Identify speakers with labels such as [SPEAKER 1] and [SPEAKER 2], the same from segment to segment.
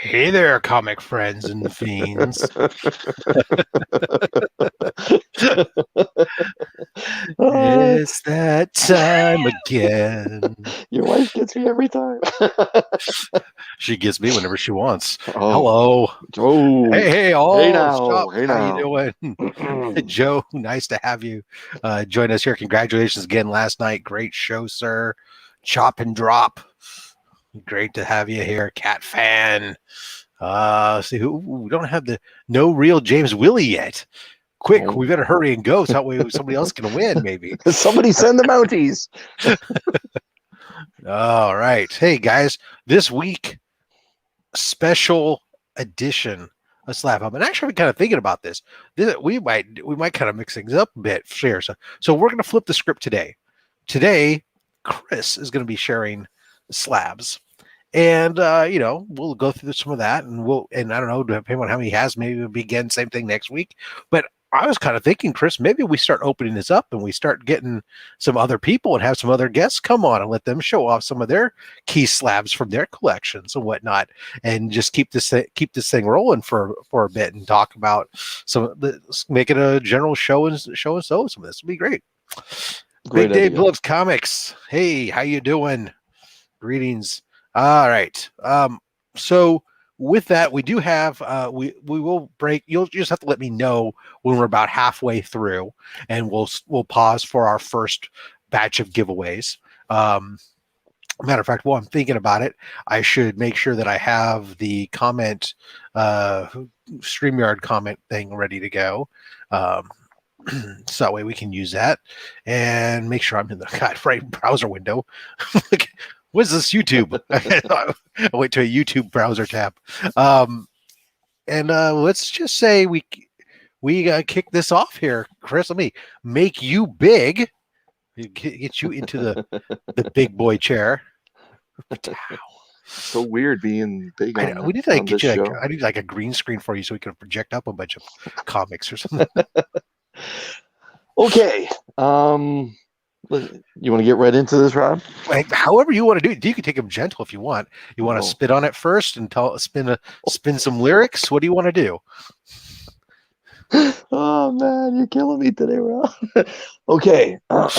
[SPEAKER 1] Hey there, comic friends and fiends.
[SPEAKER 2] Ah,
[SPEAKER 1] It's that time again.
[SPEAKER 2] your wife gets me every time.
[SPEAKER 1] She gets me whenever she wants.
[SPEAKER 2] Oh,
[SPEAKER 1] Hello.
[SPEAKER 2] Joe.
[SPEAKER 1] Hey,
[SPEAKER 2] Hey
[SPEAKER 1] all.
[SPEAKER 2] now.
[SPEAKER 1] Stop.
[SPEAKER 2] Hey
[SPEAKER 1] How you
[SPEAKER 2] now.
[SPEAKER 1] doing? Joe, nice to have you join us here. Congratulations again last night. Great show, sir. Chop and drop. Great to have you here, Cat fan. See who we don't have the no real James Willie yet. Quick,
[SPEAKER 2] Oh.
[SPEAKER 1] we better hurry and go so that way somebody else can win, maybe.
[SPEAKER 2] Somebody send the Mounties.
[SPEAKER 1] All right. Hey guys, this week special edition of Slab Hub. And actually I've been kind of thinking about this. We might kind of mix things up a bit here. So we're gonna flip the script today. Today, Chris is gonna be sharing slabs. And we'll go through some of that, and I don't know, depending on how many he has, maybe it'll be again same thing next week. But I was kind of thinking, Chris, maybe we start opening this up and we start getting some other people and have some other guests come on and let them show off some of their key slabs from their collections and whatnot, and just keep this thing rolling for a bit and talk about make it a general show and so some of this would be great.
[SPEAKER 2] Great
[SPEAKER 1] Big Dave
[SPEAKER 2] idea.
[SPEAKER 1] loves comics. Hey, how you doing? Greetings. All right. So with that, we do have we will break. You'll just have to let me know when we're about halfway through, and we'll pause for our first batch of giveaways. Matter of fact, while I'm thinking about it, I should make sure that I have the comment StreamYard comment thing ready to go. So that way we can use that and make sure I'm in the right browser window. What's this YouTube? I went to a YouTube browser tab. And let's just say we kick this off here, Chris. Let me make you big. Get you into the big boy chair.
[SPEAKER 2] So weird being big
[SPEAKER 1] I
[SPEAKER 2] on,
[SPEAKER 1] we need to
[SPEAKER 2] on
[SPEAKER 1] get
[SPEAKER 2] this
[SPEAKER 1] you
[SPEAKER 2] show.
[SPEAKER 1] I need like a green screen for you so we can project up a bunch of comics or something.
[SPEAKER 2] Okay. You want to get right into this, Rob?
[SPEAKER 1] Like, however you want to do it. You can take them gentle if you want. You want to
[SPEAKER 2] Oh.
[SPEAKER 1] spit on it first and spin some lyrics. What do you want to do?
[SPEAKER 2] Oh man, you're killing me today, Rob. Okay. All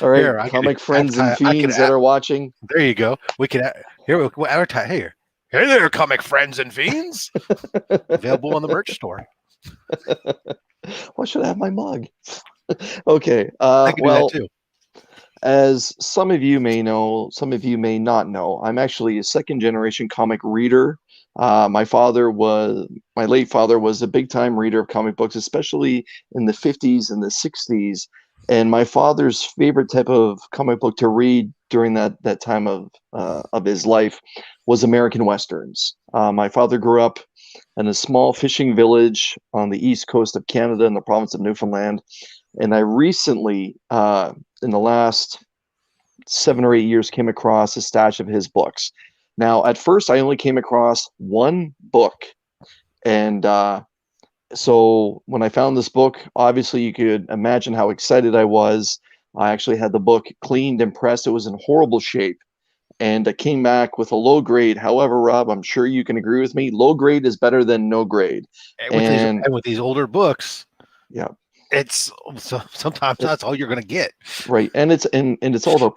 [SPEAKER 2] right,
[SPEAKER 1] Here, I can
[SPEAKER 2] comic friends and
[SPEAKER 1] advertise.
[SPEAKER 2] fiends that are watching.
[SPEAKER 1] There you go. We can here we'll advertise here. Hey there, comic friends and fiends. Available on the merch store.
[SPEAKER 2] Why should I have my mug? Okay.
[SPEAKER 1] I can do that too.
[SPEAKER 2] As some of you may know, some of you may not know, I'm actually a second generation comic reader. My late father was a big time reader of comic books, especially in the 50s and the 60s. And my father's favorite type of comic book to read during that time of his life was American Westerns. My father grew up in a small fishing village on the east coast of Canada in the province of Newfoundland. And I recently, in the last 7 or 8 years, came across a stash of his books. Now, at first, I only came across one book. And so when I found this book, obviously you could imagine how excited I was. I actually had the book cleaned and pressed. It was in horrible shape. And I came back with a low grade. However, Rob, I'm sure you can agree with me. Low grade is better than no grade. And
[SPEAKER 1] With these older books,
[SPEAKER 2] yeah,
[SPEAKER 1] it's sometimes that's all you're going to get.
[SPEAKER 2] right, and it's all about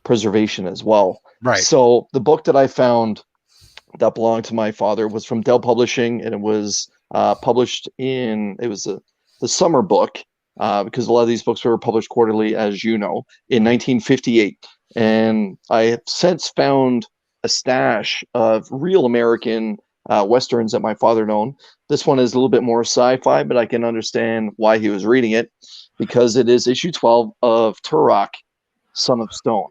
[SPEAKER 2] preservation as well.
[SPEAKER 1] Right.
[SPEAKER 2] So the book that I found that belonged to my father was from Dell Publishing, and it was published the summer book because a lot of these books were published quarterly, as you know, in 1958. And I have since found a stash of real American westerns that my father owned. This one is a little bit more sci-fi, but I can understand why he was reading it because it is issue 12 of Turok, Son of Stone.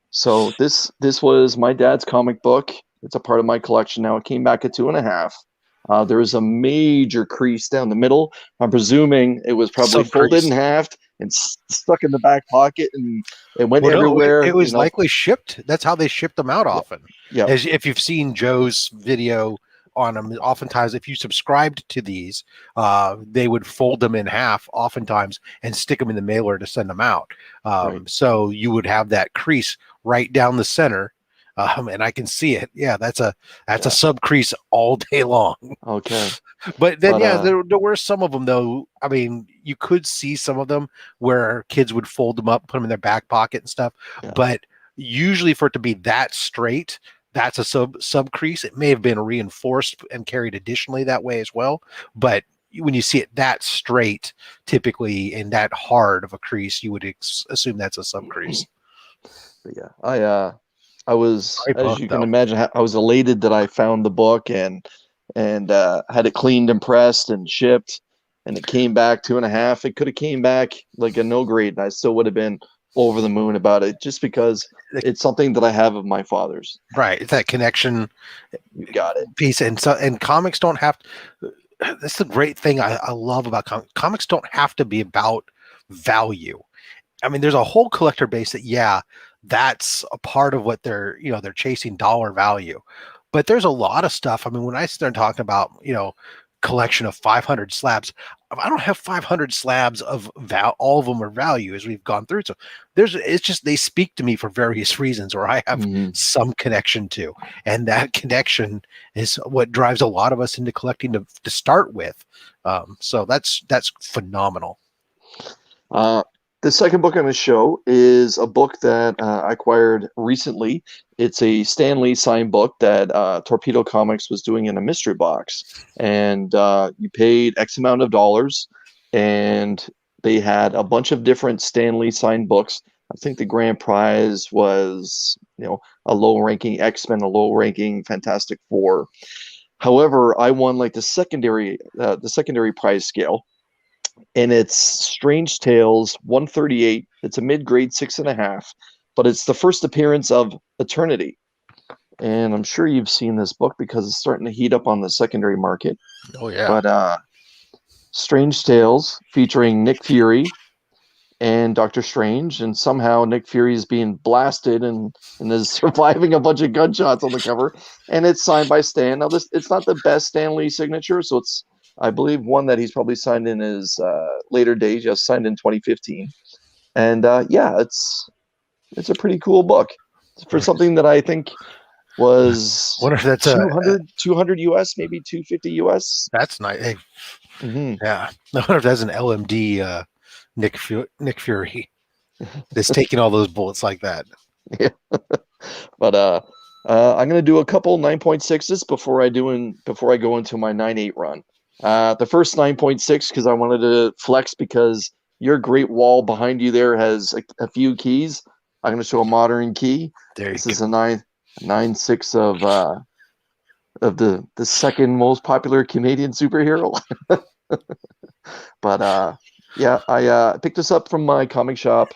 [SPEAKER 2] So this was my dad's comic book. It's a part of my collection now. It came back at 2.5. There is a major crease down the middle. I'm presuming it was probably folded in half and stuck in the back pocket, and it went everywhere.
[SPEAKER 1] It was likely shipped. That's how they shipped them out often.
[SPEAKER 2] Yeah.
[SPEAKER 1] As if you've seen Joe's video on them, oftentimes if you subscribed to these, they would fold them in half oftentimes and stick them in the mailer to send them out. Right. So you would have that crease right down the center. and I can see it. Yeah, that's a sub crease all day long.
[SPEAKER 2] Okay.
[SPEAKER 1] But then,
[SPEAKER 2] But
[SPEAKER 1] yeah, there were some of them though. I mean, you could see some of them where kids would fold them up, put them in their back pocket and stuff.
[SPEAKER 2] yeah.
[SPEAKER 1] But usually, for it to be that straight, that's a sub crease. It may have been reinforced and carried additionally that way as well. But when you see it that straight, typically in that hard of a crease, you would assume that's a sub crease.
[SPEAKER 2] But yeah, I was,
[SPEAKER 1] Great
[SPEAKER 2] as
[SPEAKER 1] book,
[SPEAKER 2] you
[SPEAKER 1] though.
[SPEAKER 2] can imagine, I was elated that I found the book and had it cleaned and pressed and shipped, and it came back 2.5. It could have came back like a no grade, and I still would have been over the moon about it, just because it's something that I have of my father's.
[SPEAKER 1] Right, it's that connection
[SPEAKER 2] You got it.
[SPEAKER 1] piece, and comics don't have. That's the great thing I love about comics. Comics don't have to be about value. I mean, there's a whole collector base that, that's a part of what they're chasing dollar value. But there's a lot of stuff. I mean, when I start talking about, collection of 500 slabs, I don't have 500 slabs of all of them are value as we've gone through. So it's just, they speak to me for various reasons, or I have some connection to, and that connection is what drives a lot of us into collecting to start with. So that's phenomenal.
[SPEAKER 2] The second book on the show is a book that I acquired recently. It's a Stan Lee signed book that Torpedo Comics was doing in a mystery box. And you paid X amount of dollars, and they had a bunch of different Stan Lee signed books. I think the grand prize was, a low-ranking X-Men, a low-ranking Fantastic Four. However, I won like the secondary prize scale. And it's Strange Tales 138. It's a mid-grade 6.5, but it's the first appearance of Eternity. And I'm sure you've seen this book because it's starting to heat up on the secondary market.
[SPEAKER 1] Oh yeah.
[SPEAKER 2] But Strange Tales featuring Nick Fury and Doctor Strange, and somehow Nick Fury is being blasted and is surviving a bunch of gunshots on the cover. And it's signed by Stan. Now, it's not the best Stan Lee signature, so it's, I believe, one that he's probably signed in his later days. Just signed in 2015, and it's a pretty cool book for something that I think was
[SPEAKER 1] wonder if that's
[SPEAKER 2] 200 US, maybe 250 US.
[SPEAKER 1] That's nice. Hey, yeah, I wonder if that's an LMD Nick Fury that's taking all those bullets like that.
[SPEAKER 2] Yeah, but I'm gonna do a couple 9.6s before I go into my 9.8 run. The first 9.6, because I wanted to flex, because your great wall behind you there has a few keys. I'm going to show a modern key. This is a 9.6 of the second most popular Canadian superhero. But I picked this up from my comic shop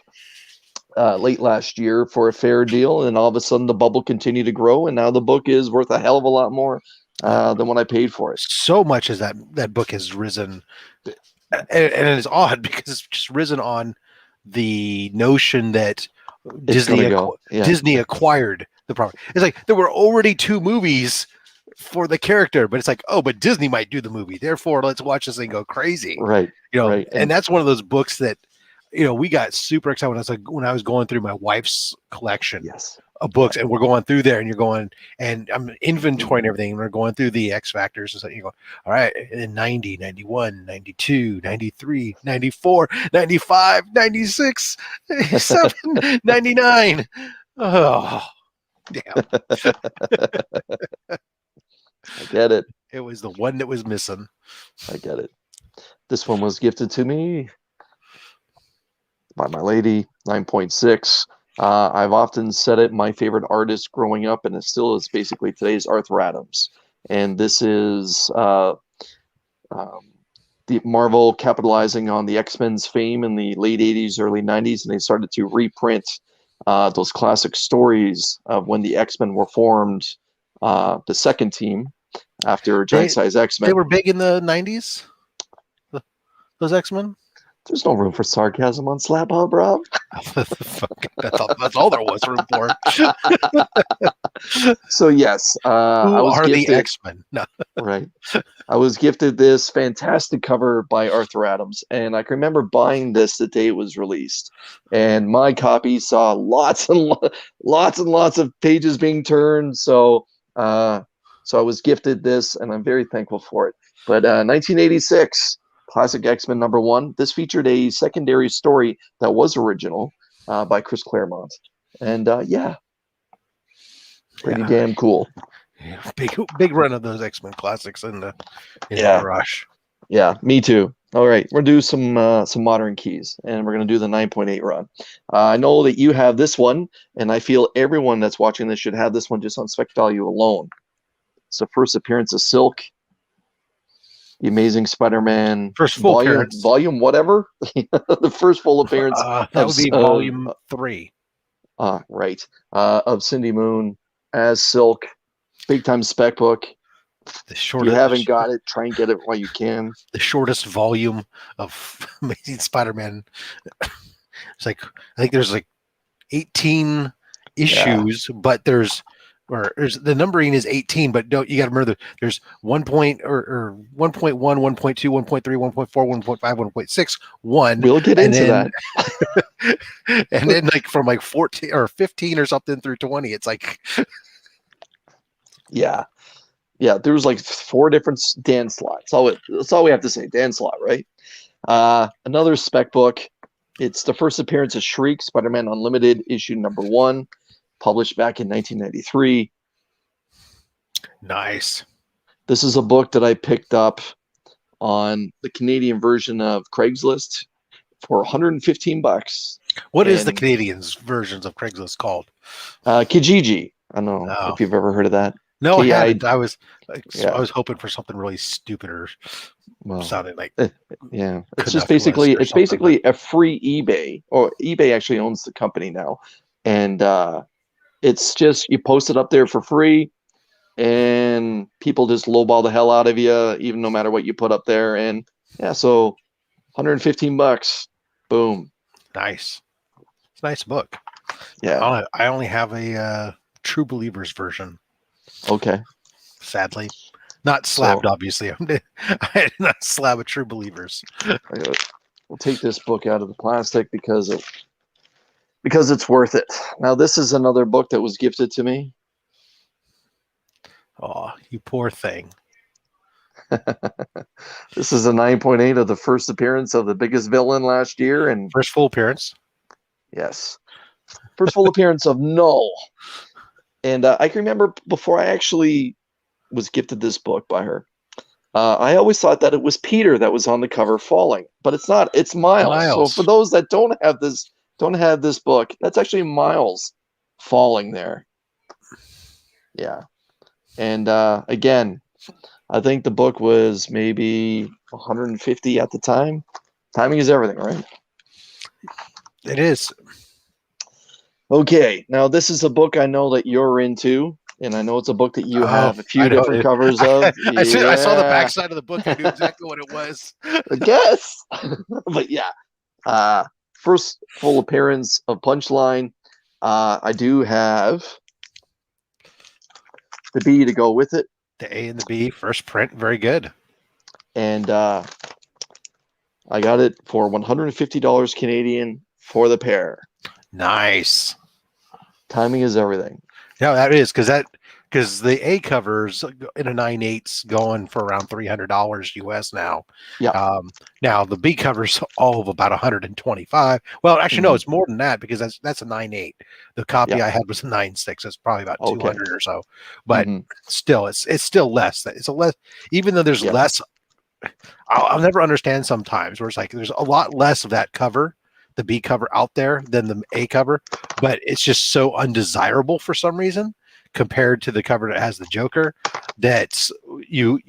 [SPEAKER 2] late last year for a fair deal, and all of a sudden the bubble continued to grow, and now the book is worth a hell of a lot more than what I paid for it.
[SPEAKER 1] So much as that book has risen, and it is odd because it's just risen on the notion that Disney acquired the property. It's like there were already 2 movies for the character, but it's like, oh, but Disney might do the movie, therefore let's watch this thing go crazy,
[SPEAKER 2] right? Right.
[SPEAKER 1] And that's one of those books that we got super excited when I was going through my wife's collection of books, and we're going through there, and you're going, and I'm inventorying everything, and we're going through the X factors, and so you go, all right, in 90, 91, 92, 93, 94, 95, 96, 7, 99. Oh, damn.
[SPEAKER 2] I get it.
[SPEAKER 1] It was the one that was missing.
[SPEAKER 2] I get it. This one was gifted to me by my lady, 9.6. I've often said it, my favorite artist growing up, and it still is basically today's Arthur Adams. And this is the Marvel capitalizing on the X-Men's fame in the late 80s, early 90s, and they started to reprint those classic stories of when the X-Men were formed, the second team after Giant Size X-Men.
[SPEAKER 1] They were big in the 90s, those X-Men?
[SPEAKER 2] There's no room for sarcasm on SlabHub, Rob.
[SPEAKER 1] That's all there was room for.
[SPEAKER 2] So yes, I
[SPEAKER 1] Who
[SPEAKER 2] was
[SPEAKER 1] are the
[SPEAKER 2] gifted.
[SPEAKER 1] X-Men? No.
[SPEAKER 2] Right. I was gifted this fantastic cover by Arthur Adams, and I can remember buying this the day it was released. And my copy saw lots and lots of pages being turned. So I was gifted this, and I'm very thankful for it. But 1986, classic X-Men #1. This featured a secondary story that was original by Chris Claremont, and yeah, pretty
[SPEAKER 1] Yeah.
[SPEAKER 2] damn cool.
[SPEAKER 1] Yeah, big run of those X-Men classics in the
[SPEAKER 2] Yeah.
[SPEAKER 1] garage.
[SPEAKER 2] Yeah, me too. All right, we're gonna do some modern keys, and we're gonna do the 9.8 run. I know that you have this one, and I feel everyone that's watching this should have this one just on spec value alone. It's the first appearance of Silk, the Amazing Spider-Man
[SPEAKER 1] First full appearance.
[SPEAKER 2] volume whatever, the first full appearance
[SPEAKER 1] That would be volume 3.
[SPEAKER 2] Right, of Cindy Moon as Silk, big time spec book.
[SPEAKER 1] The
[SPEAKER 2] If you haven't got it, try and get it while you can.
[SPEAKER 1] The shortest volume of Amazing Spider-Man. It's like, I think there's like 18 issues, but there's the numbering is 18, but don't, you got to remember there's 1 point or 1.1, 1.2, 1.3, 1.4, 1.5, 1.6, 1.
[SPEAKER 2] We'll get into that.
[SPEAKER 1] And then like from like 14 or 15 or something through 20, it's like
[SPEAKER 2] yeah, there was like 4 different Dan slots. That's all we have to say. Dan slot, right? Another spec book. It's the first appearance of Shriek, Spider-Man Unlimited, issue #1, published back in 1993.
[SPEAKER 1] Nice.
[SPEAKER 2] This is a book that I picked up on the Canadian version of Craigslist for $115.
[SPEAKER 1] What is the Canadian's versions of Craigslist called?
[SPEAKER 2] Kijiji. I don't know if you've ever heard of that.
[SPEAKER 1] No, I hadn't. I was hoping for something really stupid or sounding like
[SPEAKER 2] It's just basically a free eBay, or eBay actually owns the company now, and it's just you post it up there for free, and people just lowball the hell out of you, even no matter what you put up there, and so $115, boom,
[SPEAKER 1] nice. It's a nice book.
[SPEAKER 2] Yeah,
[SPEAKER 1] I only have a True Believers version.
[SPEAKER 2] Okay.
[SPEAKER 1] Sadly, not slabbed. Obviously, I did not slab a True Believers.
[SPEAKER 2] We'll take this book out of the plastic because it's worth it. Now, this is another book that was gifted to me.
[SPEAKER 1] Oh, you poor thing.
[SPEAKER 2] This is a 9.8 of the first appearance of the biggest villain last year, and
[SPEAKER 1] first full appearance.
[SPEAKER 2] Yes, first full appearance of Null. And I can remember before I actually was gifted this book by her, I always thought that it was Peter that was on the cover falling, but it's not. It's Miles. So for those that don't have this book, that's actually Miles falling there. Yeah, and again, I think the book was maybe 150 at the time. Timing is everything, right?
[SPEAKER 1] It is.
[SPEAKER 2] Okay, now this is a book I know that you're into, and I know it's a book that you have a few different covers of.
[SPEAKER 1] I saw the backside of the book. I knew exactly what it was.
[SPEAKER 2] I guess. But yeah, first full appearance of Punchline. I do have the B to go with it.
[SPEAKER 1] The A and the B, first print, very good.
[SPEAKER 2] And I got it for $150 Canadian for the pair.
[SPEAKER 1] Nice.
[SPEAKER 2] Timing is everything.
[SPEAKER 1] Yeah, that is because the A covers in a 9/8 going for around $300 US now.
[SPEAKER 2] Yeah.
[SPEAKER 1] Now the B covers all of about 125. Well, actually, no, it's more than that because that's a 9/8. The copy I had was a 9/6. It's probably about 200 or so. But still, it's still less. It's a less, even though there's less. I'll never understand sometimes where it's like there's a lot less of that cover, the B cover out there than the A cover, but it's just so undesirable for some reason compared to the cover that has the Joker that you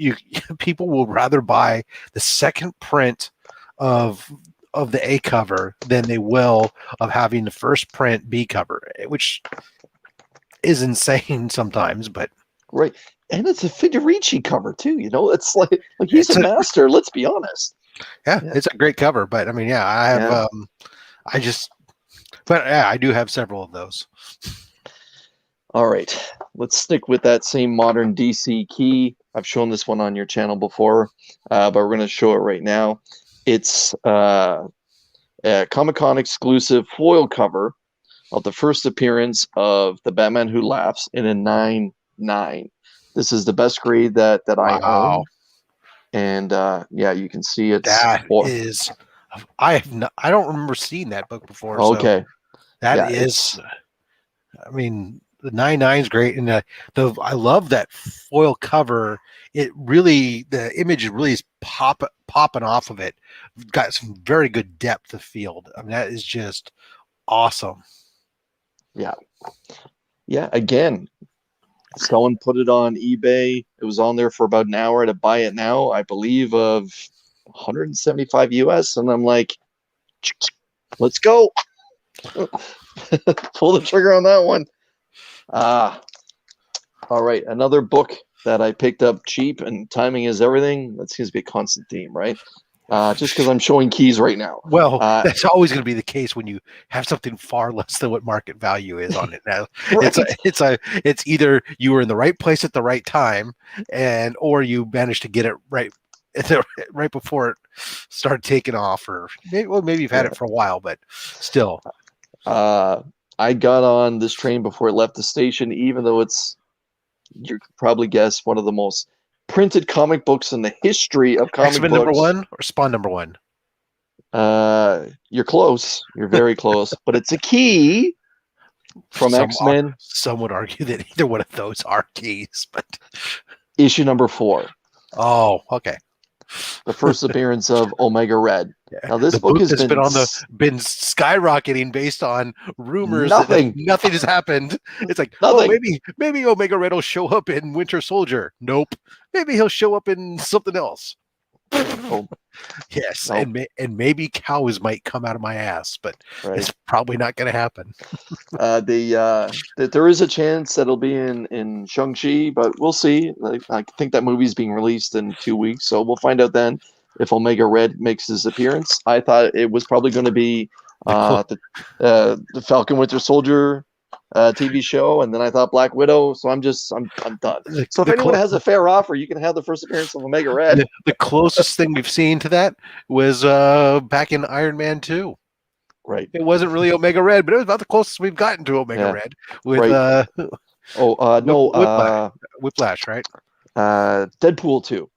[SPEAKER 1] people will rather buy the second print of the A cover than they will of having the first print B cover, which is insane sometimes, but
[SPEAKER 2] right. And it's a Federici cover too, it's like he's a master, let's be honest.
[SPEAKER 1] Yeah, it's a great cover, but I mean, I have I do have several of those.
[SPEAKER 2] All right, let's stick with that same modern DC key. I've shown this one on your channel before, but we're going to show it right now. It's a Comic-Con exclusive foil cover of the first appearance of the Batman Who Laughs in a 9/9. This is the best grade that I
[SPEAKER 1] Wow.
[SPEAKER 2] own, and yeah, you can see it's
[SPEAKER 1] That is, I don't remember seeing that book before. So
[SPEAKER 2] okay.
[SPEAKER 1] that
[SPEAKER 2] Yeah,
[SPEAKER 1] is, I mean, the 9/9 is great, and I love that foil cover. It really, the image really is popping off of it. Got some very good depth of field. I mean, that is just awesome.
[SPEAKER 2] yeah. Again, someone put it on eBay. It was on there for about an hour to buy it now, I believe, of 175 US, and I'm like, let's go. Pull the trigger on that one. All right, another book that I picked up cheap, and timing is everything. That seems to be a constant theme, right? Just because I'm showing keys right now.
[SPEAKER 1] Well, that's always going to be the case when you have something far less than what market value is on it. Now,
[SPEAKER 2] Right.
[SPEAKER 1] it's either you were in the right place at the right time, or you managed to get it right right before it started taking off, or maybe you've had it for a while, but still.
[SPEAKER 2] I got on this train before it left the station, even though it's, you could probably guess, one of the most printed comic books in the history of comic
[SPEAKER 1] X-Men
[SPEAKER 2] books.
[SPEAKER 1] #1 or Spawn #1?
[SPEAKER 2] You're close. You're very close, but it's a key from X-Men.
[SPEAKER 1] Some would argue that either one of those are keys, but
[SPEAKER 2] Issue number 4.
[SPEAKER 1] oh, okay.
[SPEAKER 2] The first appearance of Omega Red. Now this book has been
[SPEAKER 1] skyrocketing based on rumors
[SPEAKER 2] nothing.
[SPEAKER 1] that nothing has happened. It's like,
[SPEAKER 2] nothing.
[SPEAKER 1] Oh, maybe Omega Red will show up in Winter Soldier. Nope. Maybe he'll show up in something else.
[SPEAKER 2] Oh,
[SPEAKER 1] yes,
[SPEAKER 2] nope.
[SPEAKER 1] and maybe cows might come out of my ass, but
[SPEAKER 2] right.
[SPEAKER 1] It's probably not going to happen.
[SPEAKER 2] There is a chance that it'll be in Shang-Chi, but we'll see. I think that movie's being released in 2 weeks, so we'll find out then if Omega Red makes his appearance. I thought it was probably going to be the Falcon Winter Soldier TV show, and then I thought Black Widow. So I'm done. So if anyone has a fair offer, you can have the first appearance of Omega Red.
[SPEAKER 1] The closest thing we've seen to that was back in Iron Man 2.
[SPEAKER 2] Right.
[SPEAKER 1] It wasn't really Omega Red, but it was about the closest we've gotten to Omega Red with Whiplash, right?
[SPEAKER 2] Deadpool 2.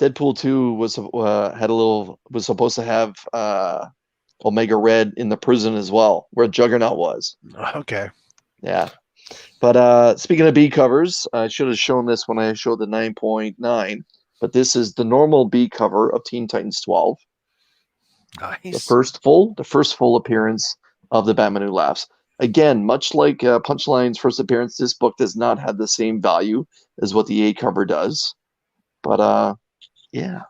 [SPEAKER 2] Deadpool 2 was supposed to have Omega Red in the prison as well, where Juggernaut was.
[SPEAKER 1] Okay.
[SPEAKER 2] Yeah. But speaking of B covers, I should have shown this when I showed the 9.9, but this is the normal B cover of Teen Titans 12.
[SPEAKER 1] Nice.
[SPEAKER 2] The first full appearance of the Batman Who Laughs. Again, much like Punchline's first appearance, this book does not have the same value as what the A cover does. But yeah.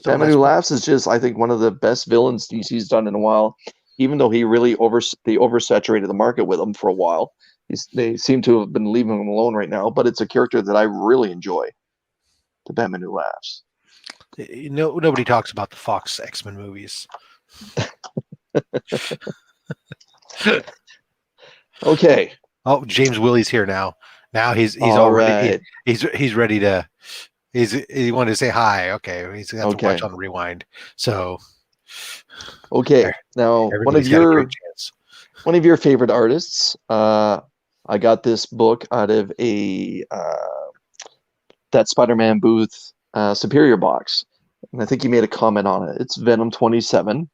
[SPEAKER 2] Batman Who Laughs is just, I think, one of the best villains DC's done in a while. Even though he really oversaturated the market with him for a while, they seem to have been leaving him alone right now. But it's a character that I really enjoy. The Batman Who Laughs.
[SPEAKER 1] Nobody talks about the Fox X-Men movies.
[SPEAKER 2] Okay.
[SPEAKER 1] Oh, James Willie's here now. Now he's already he's ready to. He wanted to say hi. Okay, he's got to watch on rewind. So,
[SPEAKER 2] okay, now one of your favorite artists. I got this book out of that Spider-Man booth Superior box, and I think he made a comment on it. It's Venom 27,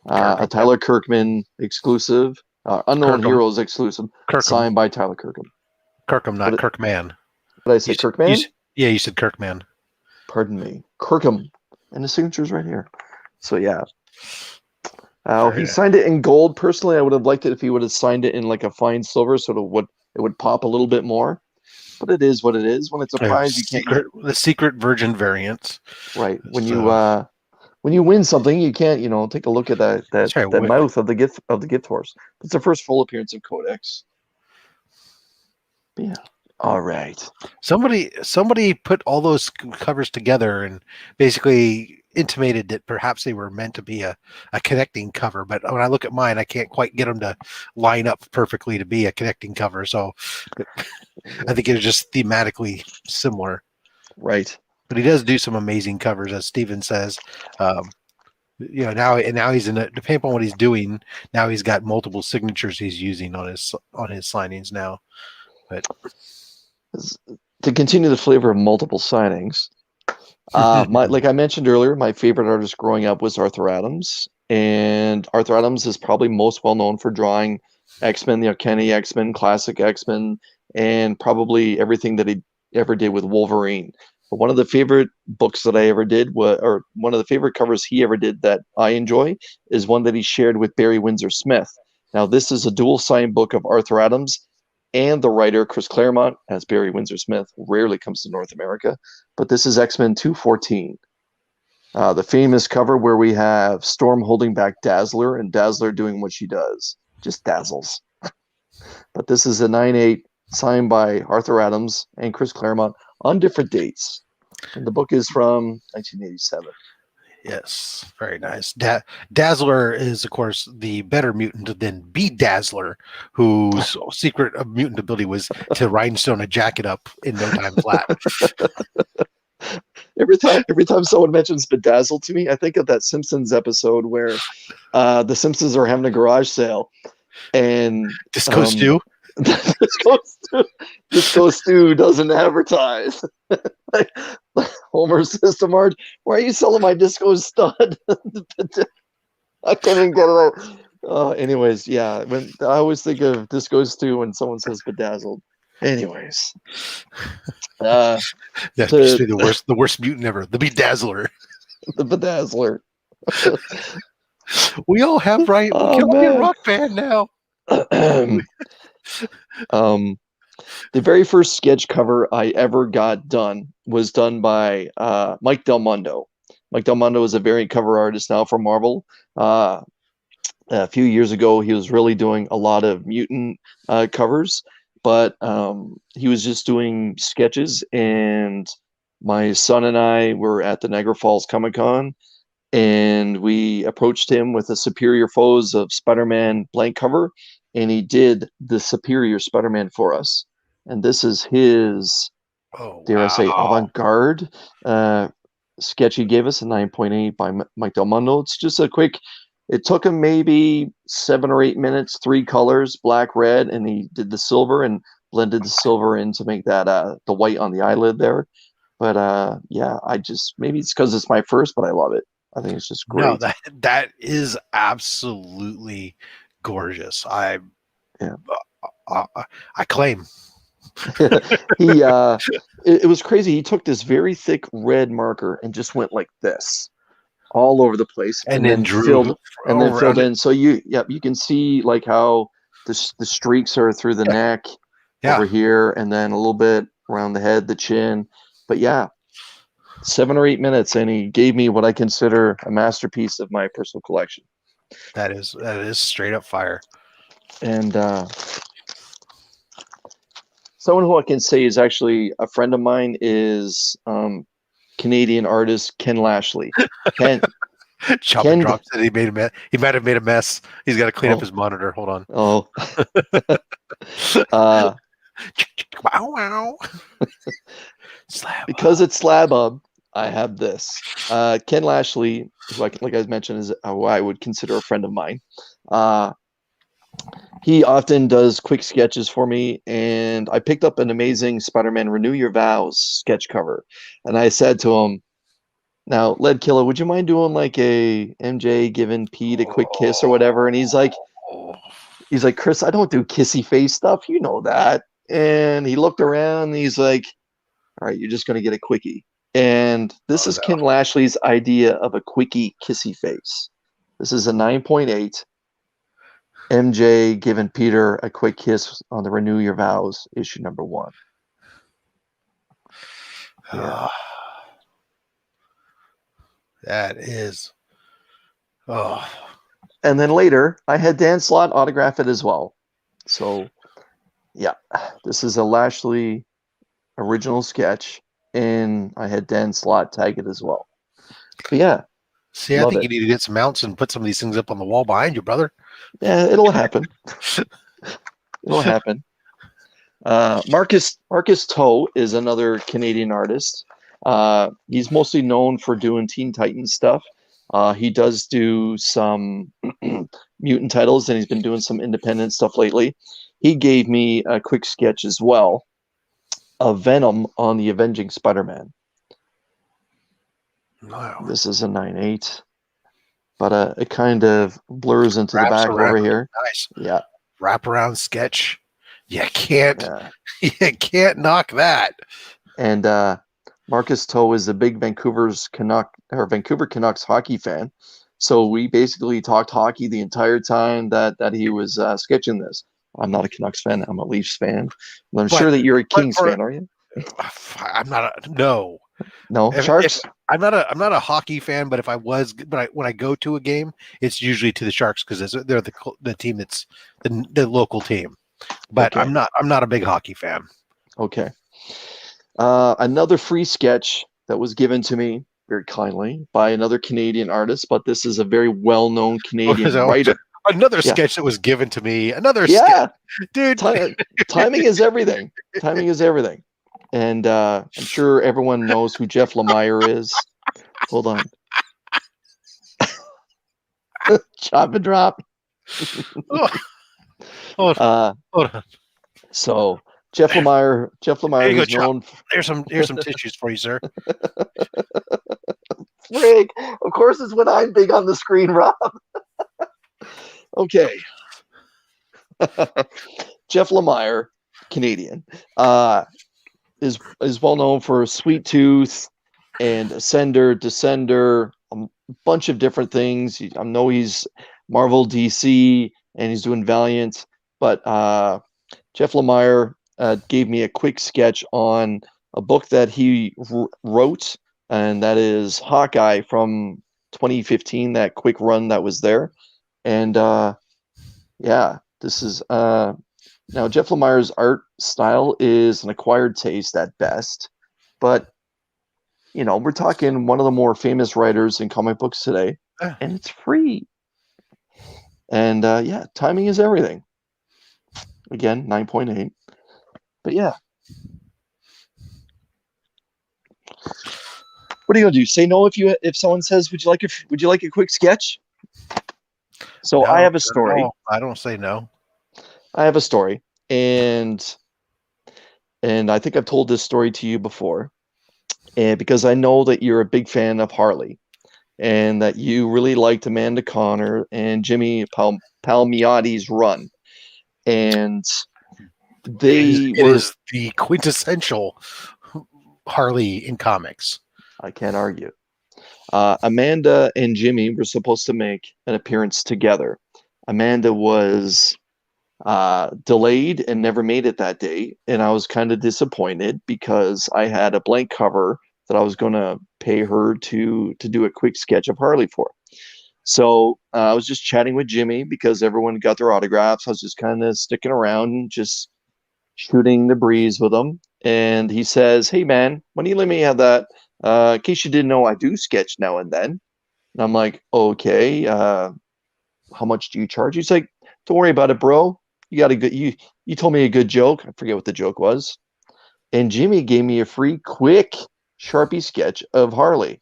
[SPEAKER 2] a Tyler Kirkman exclusive, Unknown Heroes exclusive, signed by Tyler Kirkham.
[SPEAKER 1] Not Kirkman.
[SPEAKER 2] Did I say Kirkman?
[SPEAKER 1] Yeah, you said Kirkman.
[SPEAKER 2] Pardon me, Kirkham, and the signature's right here. So yeah. He signed it in gold. Personally, I would have liked it if he would have signed it in like a fine silver, so it would pop a little bit more. But it is what it is. When it's a prize, you can't.
[SPEAKER 1] The secret virgin variants.
[SPEAKER 2] Right. When you win something, you can't take a look at that mouth of the gift horse. It's the first full appearance of Codex. Yeah. All right.
[SPEAKER 1] Somebody put all those covers together, and basically intimated that perhaps they were meant to be a connecting cover. But when I look at mine, I can't quite get them to line up perfectly to be a connecting cover. So I think it's just thematically similar.
[SPEAKER 2] Right.
[SPEAKER 1] But he does do some amazing covers, as Steven says. Um, now he's in a, depending on what he's doing. Now he's got multiple signatures he's using on his signings now. But
[SPEAKER 2] to continue the flavor of multiple signings, like I mentioned earlier, my favorite artist growing up was Arthur Adams, and Arthur Adams is probably most well known for drawing X-Men, the Uncanny X-Men, classic X-Men, and probably everything that he ever did with Wolverine. But one of the favorite books that I ever did or one of the favorite covers he ever did that I enjoy is one that he shared with Barry Windsor Smith. Now, this is a dual signed book of Arthur Adams and the writer Chris Claremont, as Barry Windsor Smith rarely comes to North America. But this is X-Men 214. The famous cover where we have Storm holding back Dazzler and Dazzler doing what she does, just dazzles. But this is a 9/8 signed by Arthur Adams and Chris Claremont on different dates. And the book is from 1987.
[SPEAKER 1] yes, very nice. Dazzler is, of course, the better mutant than Bedazzler, whose secret of mutant ability was to rhinestone a jacket up in no time flat.
[SPEAKER 2] Every time someone mentions bedazzled to me, I think of that Simpsons episode where the Simpsons are having a garage sale, and
[SPEAKER 1] Disco Stew.
[SPEAKER 2] Disco Stew doesn't advertise. like, Homer says to Marge, "Why are you selling my disco stud?" I can't even get it out. Anyways, yeah, when I always think of Disco Stew when someone says bedazzled. Anyways,
[SPEAKER 1] that used to be the worst mutant ever, the Bedazzler.
[SPEAKER 2] The Bedazzler.
[SPEAKER 1] We all have right. We can all be a rock band now.
[SPEAKER 2] The very first sketch cover I ever got done was done by Mike Del Mondo. Mike Del Mondo is a variant cover artist now for Marvel. A few years ago, he was really doing a lot of mutant covers, but he was just doing sketches. And my son and I were at the Niagara Falls Comic Con, and we approached him with a Superior Foes of Spider-Man blank cover, and he did the Superior Spider-Man for us. And this is his, dare I say, avant-garde sketch he gave us, a 9.8 by Mike Del Mondo. It's just a quick, it took him maybe 7 or 8 minutes, 3 colors, black, red, and he did the silver and blended the silver in to make that the white on the eyelid there. But yeah, maybe it's because it's my first, but I love it. I think it's just great.
[SPEAKER 1] No, that is absolutely gorgeous. I claim.
[SPEAKER 2] It was crazy. He took this very thick red marker and just went like this all over the place,
[SPEAKER 1] and then
[SPEAKER 2] filled in. So you can see like how the streaks are through the neck over here, and then a little bit around the head, the chin. But yeah, 7 or 8 minutes, and he gave me what I consider a masterpiece of my personal collection.
[SPEAKER 1] That is straight up fire.
[SPEAKER 2] And someone who I can say is actually a friend of mine is Canadian artist Ken Lashley.
[SPEAKER 1] Ken drops it. He made a mess. He might have made a mess. He's got to clean up his monitor. Hold on.
[SPEAKER 2] Oh.
[SPEAKER 1] Wow.
[SPEAKER 2] Because it's SlabHub, I have this. Ken Lashley, like I mentioned, is who I would consider a friend of mine. He often does quick sketches for me, and I picked up an amazing Spider-Man Renew Your Vows sketch cover. And I said to him, "Now, Lead Killer, would you mind doing like a MJ giving Pete a quick kiss or whatever?" And he's like, "Chris, I don't do kissy face stuff. You know that." And he looked around and he's like, "All right, you're just going to get a quickie." And this is Ken Lashley's idea of a quickie kissy face. This is a 9.8. MJ giving Peter a quick kiss on the Renew Your Vows issue number 1. Yeah.
[SPEAKER 1] That is.
[SPEAKER 2] And then later, I had Dan Slott autograph it as well. So, yeah, this is a Lashley original sketch, and I had Dan Slott tag it as well. But yeah,
[SPEAKER 1] See, I
[SPEAKER 2] love
[SPEAKER 1] think
[SPEAKER 2] it.
[SPEAKER 1] you need to get some mounts and put some of these things up on the wall behind you, brother.
[SPEAKER 2] Yeah, it'll happen. It'll happen. Marcus Toe is another Canadian artist. He's mostly known for doing Teen Titans stuff. He does do some mutant titles, and he's been doing some independent stuff lately. He gave me a quick sketch as well of Venom on the Avenging Spider-Man.
[SPEAKER 1] Wow.
[SPEAKER 2] This is a 9/8, but it kind of blurs into the
[SPEAKER 1] Wraps
[SPEAKER 2] back
[SPEAKER 1] around.
[SPEAKER 2] over here.
[SPEAKER 1] Nice.
[SPEAKER 2] Yeah.
[SPEAKER 1] Wraparound sketch. You can't.
[SPEAKER 2] Yeah.
[SPEAKER 1] You can't knock that.
[SPEAKER 2] And Marcus Toe is a big Vancouver Canucks hockey fan. So we basically talked hockey the entire time that he was sketching this. I'm not a Canucks fan. I'm a Leafs fan. But I'm sure that you're a Kings fan, are you?
[SPEAKER 1] I'm not a no.
[SPEAKER 2] No, Sharks.
[SPEAKER 1] I'm not a hockey fan, but if I was, when I go to a game, it's usually to the Sharks because they're the team that's the local team. But
[SPEAKER 2] Okay.
[SPEAKER 1] I'm not a big hockey fan.
[SPEAKER 2] Okay. Another free sketch that was given to me very kindly by another Canadian artist, but this is a very well-known Canadian writer.
[SPEAKER 1] Another sketch that was given to me. Another
[SPEAKER 2] sketch.
[SPEAKER 1] Dude.
[SPEAKER 2] Timing is everything. Timing is everything. And I'm sure everyone knows who Jeff Lemire is. Hold on. Chop and drop.
[SPEAKER 1] Hold on.
[SPEAKER 2] So Jeff Lemire is known.
[SPEAKER 1] Here's some tissues for you, sir.
[SPEAKER 2] Frig. Of course, it's when I'm big on the screen, Rob. Okay. Jeff Lemire, Canadian, is well known for Sweet Tooth and Ascender, Descender, a bunch of different things. I know he's Marvel, DC, and he's doing Valiant. But Jeff Lemire gave me a quick sketch on a book that he wrote, and that is Hawkeye from 2015, that quick run that was there. And yeah, this is now Jeff Lemire's art style is an acquired taste at best, but you know, we're talking one of the more famous writers in comic books today, and it's free. And yeah, timing is everything. Again, 9.8. But yeah. What are you gonna do? Say no if someone says, would you like a quick sketch? So
[SPEAKER 1] No,
[SPEAKER 2] I have a story.
[SPEAKER 1] No, I don't say no.
[SPEAKER 2] I have a story, and I think I've told this story to you before, and because I know that you're a big fan of Harley, and that you really liked Amanda Connor and Jimmy Palmiotti's run, and
[SPEAKER 1] it is the quintessential Harley in comics.
[SPEAKER 2] I can't argue. Amanda and Jimmy were supposed to make an appearance together. Amanda was delayed and never made it that day, and I was kind of disappointed because I had a blank cover that I was going to pay her to do a quick sketch of Harley for. So I was just chatting with Jimmy because everyone got their autographs. I was just kind of sticking around and just shooting the breeze with him. And he says, "Hey man, why don't you let me have that? In case you didn't know, I do sketch now and then." And I'm like, "Okay, how much do you charge?" He's like, "Don't worry about it, bro. You got a good you told me a good joke." I forget what the joke was. And Jimmy gave me a free quick Sharpie sketch of Harley.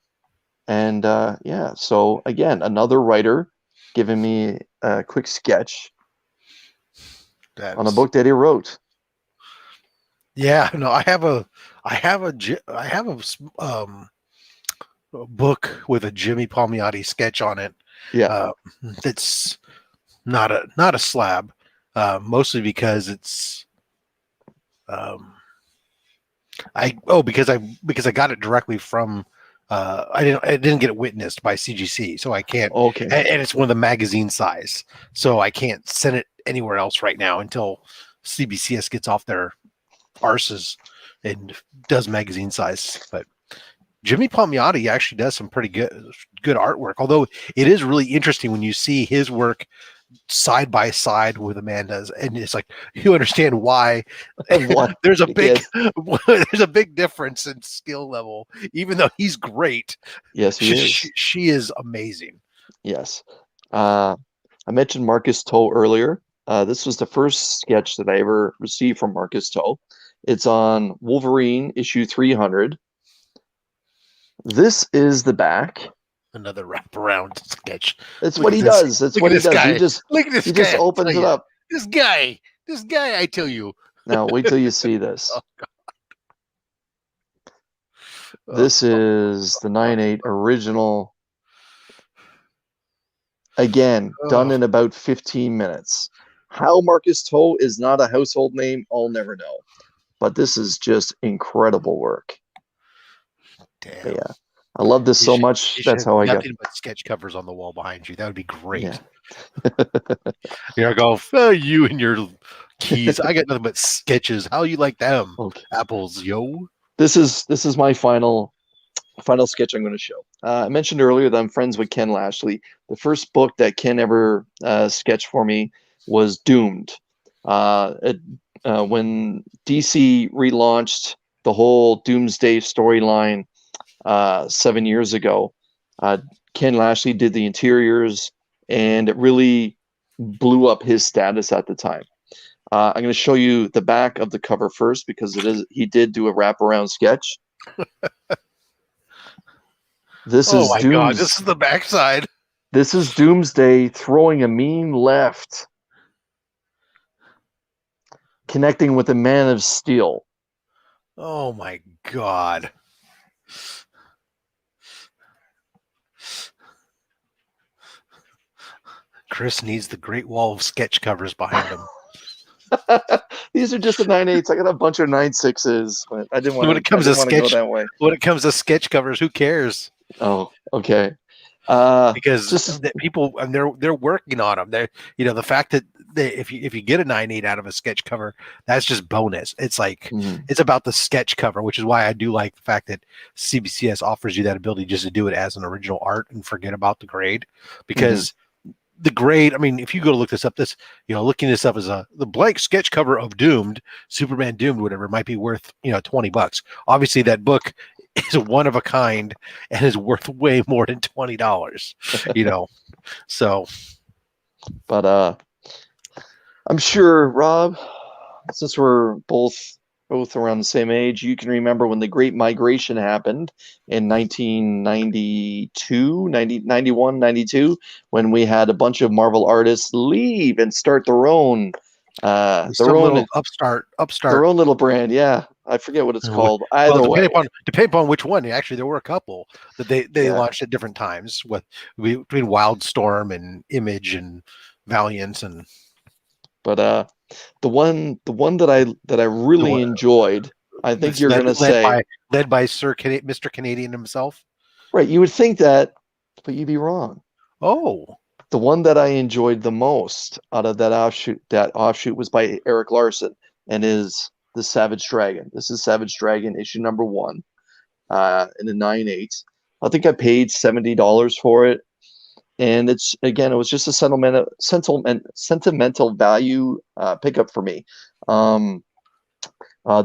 [SPEAKER 2] And yeah, so again, another writer giving me a quick sketch on a book that he wrote.
[SPEAKER 1] Yeah, no, I have a book with a Jimmy Palmiotti sketch on it.
[SPEAKER 2] Yeah,
[SPEAKER 1] that's not a slab, mostly because it's because I got it directly from I didn't get it witnessed by CGC, so I can't.
[SPEAKER 2] Okay,
[SPEAKER 1] and it's one of the magazine size, so I can't send it anywhere else right now until CBCS gets off their arses and does magazine size. But Jimmy Palmiotti actually does some pretty good artwork, although it is really interesting when you see his work side by side with Amanda's, and it's like you understand why
[SPEAKER 2] What?
[SPEAKER 1] there's a big
[SPEAKER 2] Yes.
[SPEAKER 1] there's a big difference in skill level. Even though he's great,
[SPEAKER 2] Yes, he is.
[SPEAKER 1] she is amazing.
[SPEAKER 2] Yes. I mentioned Marcus Toe earlier. This was the first sketch that I ever received from Marcus Toe. It's on Wolverine issue 300. This is the back.
[SPEAKER 1] Another wraparound sketch.
[SPEAKER 2] That's
[SPEAKER 1] Look
[SPEAKER 2] what
[SPEAKER 1] at
[SPEAKER 2] he
[SPEAKER 1] this.
[SPEAKER 2] does. That's
[SPEAKER 1] Look
[SPEAKER 2] what
[SPEAKER 1] at
[SPEAKER 2] he
[SPEAKER 1] this
[SPEAKER 2] does.
[SPEAKER 1] guy. Look at this
[SPEAKER 2] He
[SPEAKER 1] guy.
[SPEAKER 2] just
[SPEAKER 1] I
[SPEAKER 2] opens
[SPEAKER 1] tell
[SPEAKER 2] it
[SPEAKER 1] you.
[SPEAKER 2] up.
[SPEAKER 1] This guy. I tell you.
[SPEAKER 2] Now wait till you see this.
[SPEAKER 1] Oh,
[SPEAKER 2] This is the 9/8 original. Again, done in about 15 minutes. How Marcus Toe is not a household name, I'll never know. But this is just incredible work.
[SPEAKER 1] damn.
[SPEAKER 2] Yeah. I love this so much. That's how I got.
[SPEAKER 1] Nothing but sketch covers on the wall behind you. That would be great.
[SPEAKER 2] Yeah.
[SPEAKER 1] Here I go. Oh, you and your keys. I got nothing but sketches. How you like them?
[SPEAKER 2] Okay.
[SPEAKER 1] Apples, yo.
[SPEAKER 2] This is my final sketch I'm going to show. I mentioned earlier that I'm friends with Ken Lashley. The first book that Ken ever sketched for me was Doomed. When DC relaunched the whole Doomsday storyline 7 years ago, Ken Lashley did the interiors, and it really blew up his status at the time. I'm going to show you the back of the cover first because he did do a wraparound sketch. This is
[SPEAKER 1] God, this is the backside.
[SPEAKER 2] This is Doomsday throwing a mean left, connecting with the Man of Steel.
[SPEAKER 1] Oh my God. Chris needs the Great Wall of sketch covers behind him.
[SPEAKER 2] These are just the 9/8s. I got a bunch of 9/6s, but I didn't want
[SPEAKER 1] When it comes to
[SPEAKER 2] go that way.
[SPEAKER 1] When it comes to sketch covers, who cares?
[SPEAKER 2] Oh, okay.
[SPEAKER 1] Because people, and they're working on them. They're, the fact that if you get a 9/8 out of a sketch cover, that's just bonus. It's like it's about the sketch cover, which is why I do like the fact that CBCS offers you that ability just to do it as an original art and forget about the grade, because the grade, I mean, if you go to look this up, looking this up as the blank sketch cover of Doomed, Superman Doomed, whatever, might be worth, $20. Obviously that book is one of a kind and is worth way more than $20, so.
[SPEAKER 2] But I'm sure, Rob, since we're both around the same age, you can remember when the Great Migration happened in 1992, 91, 92, when we had a bunch of Marvel artists leave and start their own
[SPEAKER 1] little upstart
[SPEAKER 2] their own little brand. Yeah, I forget what it's called. Either way,
[SPEAKER 1] depending upon which one. Actually, there were a couple that they launched at different times, between Wildstorm and Image and Valiant and.
[SPEAKER 2] But the one that I really enjoyed, I think you're going to say,
[SPEAKER 1] led by Mr. Canadian himself.
[SPEAKER 2] Right, you would think that, but you'd be wrong.
[SPEAKER 1] Oh,
[SPEAKER 2] the one that I enjoyed the most out of that offshoot was by Eric Larson, and is the Savage Dragon. This is Savage Dragon issue number 1, in the 9/8. I think I paid $70 for it. And it was just a sentimental value pickup for me.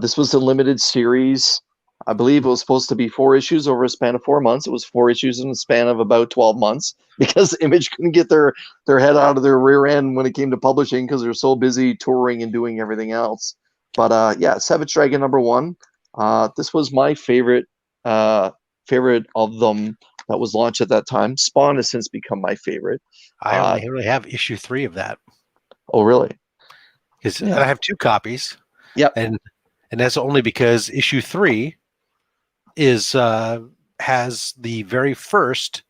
[SPEAKER 2] This was a limited series. I believe it was supposed to be 4 issues over a span of 4 months. It was 4 issues in a span of about 12 months because Image couldn't get their head out of their rear end when it came to publishing because they're so busy touring and doing everything else. But yeah, Savage Dragon number 1. This was my favorite of them that was launched at that time. Spawn has since become my favorite.
[SPEAKER 1] I only really have issue 3 of that.
[SPEAKER 2] Oh, really?
[SPEAKER 1] Because I have 2 copies.
[SPEAKER 2] Yep.
[SPEAKER 1] And that's only because issue 3 has the very first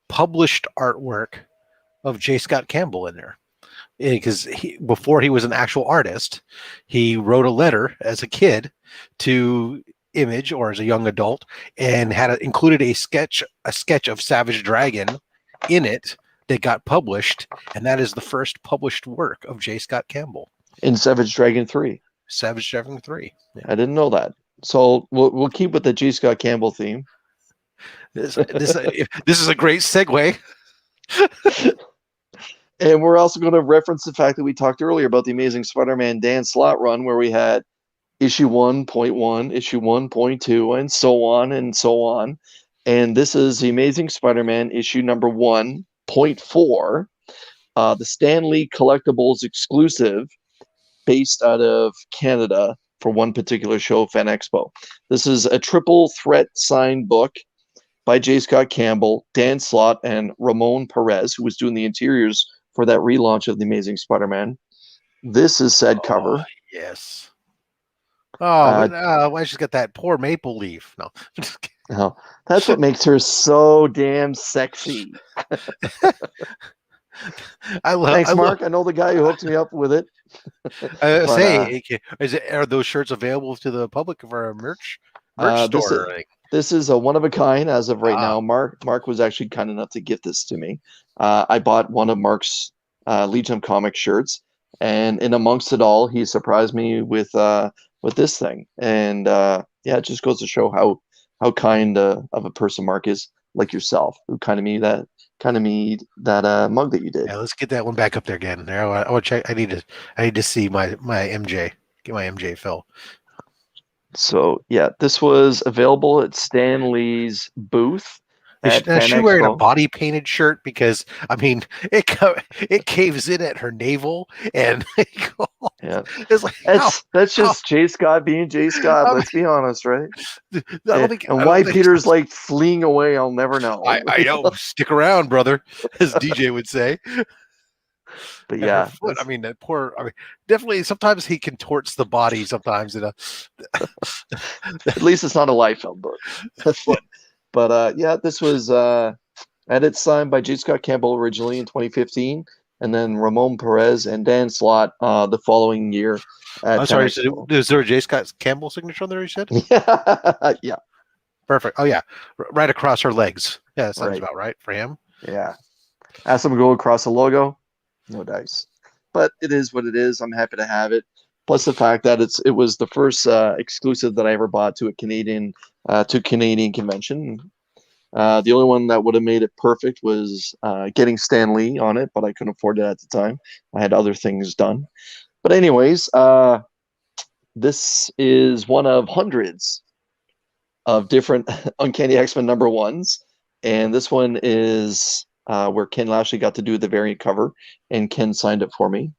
[SPEAKER 1] published artwork of J. Scott Campbell in there. Because before he was an actual artist, he wrote a letter as a kid to Image, or as a young adult, and had included a sketch of Savage Dragon in it that got published, and that is the first published work of J. Scott Campbell
[SPEAKER 2] in Savage Dragon 3.
[SPEAKER 1] Savage Dragon 3.
[SPEAKER 2] Yeah. I didn't know that. So we'll keep with the J. Scott Campbell theme.
[SPEAKER 1] This is a great segue.
[SPEAKER 2] And we're also going to reference the fact that we talked earlier about the Amazing Spider-Man Dan Slott run, where we had issue 1.1, issue 1.2, and so on and so on. And this is the Amazing Spider-Man issue number 1.4, the Stan Lee Collectibles exclusive, based out of Canada for one particular show, Fan Expo. This is a triple threat signed book by J. Scott Campbell, Dan Slott, and Ramon Perez, who was doing the interiors for that relaunch of The Amazing Spider-Man. This is said cover.
[SPEAKER 1] Yes. Oh, but why she's got that poor maple leaf? No.
[SPEAKER 2] Oh, that's what makes her so damn sexy. Thanks, Mark. I know the guy who hooked me up with it.
[SPEAKER 1] Are those shirts available to the public for a merch store?
[SPEAKER 2] This is a one of a kind as of right now. Mark was actually kind enough to gift this to me. I bought one of Mark's Legion of Comics shirts, and in amongst it all, he surprised me with this thing. And it just goes to show how kind of a person Mark is, like yourself, who kind of made that mug that you did.
[SPEAKER 1] Yeah, let's get that one back up there again. I want to check. I need to see my MJ. Get my MJ fill.
[SPEAKER 2] So yeah, this was available at Stan Lee's booth.
[SPEAKER 1] Is she wearing a body painted shirt? Because I mean, it caves in at her navel, and
[SPEAKER 2] it's like that's just J. Scott being J. Scott. Let's be honest, right? Why Peter's like fleeing away, I'll never know.
[SPEAKER 1] I know. Stick around, brother, as DJ would say.
[SPEAKER 2] But yeah,
[SPEAKER 1] I mean, that poor. I mean, definitely. Sometimes he contorts the body. Sometimes, at
[SPEAKER 2] least it's not a Liefeld book. But this was edit signed by J. Scott Campbell originally in 2015, and then Ramon Perez and Dan Slott the following year.
[SPEAKER 1] I'm sorry. Is there a J. Scott Campbell signature on there? You said.
[SPEAKER 2] Yeah.
[SPEAKER 1] Perfect. Oh yeah, right across her legs. Yeah, that sounds about right for him.
[SPEAKER 2] Yeah. Ask him to go across the logo. No dice, but it is what it is. I'm happy to have it. Plus the fact that it was the first exclusive that I ever bought to a Canadian convention. The only one that would have made it perfect was getting Stan Lee on it, but I couldn't afford it at the time. I had other things done. But anyways, this is one of hundreds of different Uncanny X-Men number ones, and this one is where Ken Lashley got to do the variant cover, and Ken signed it for me.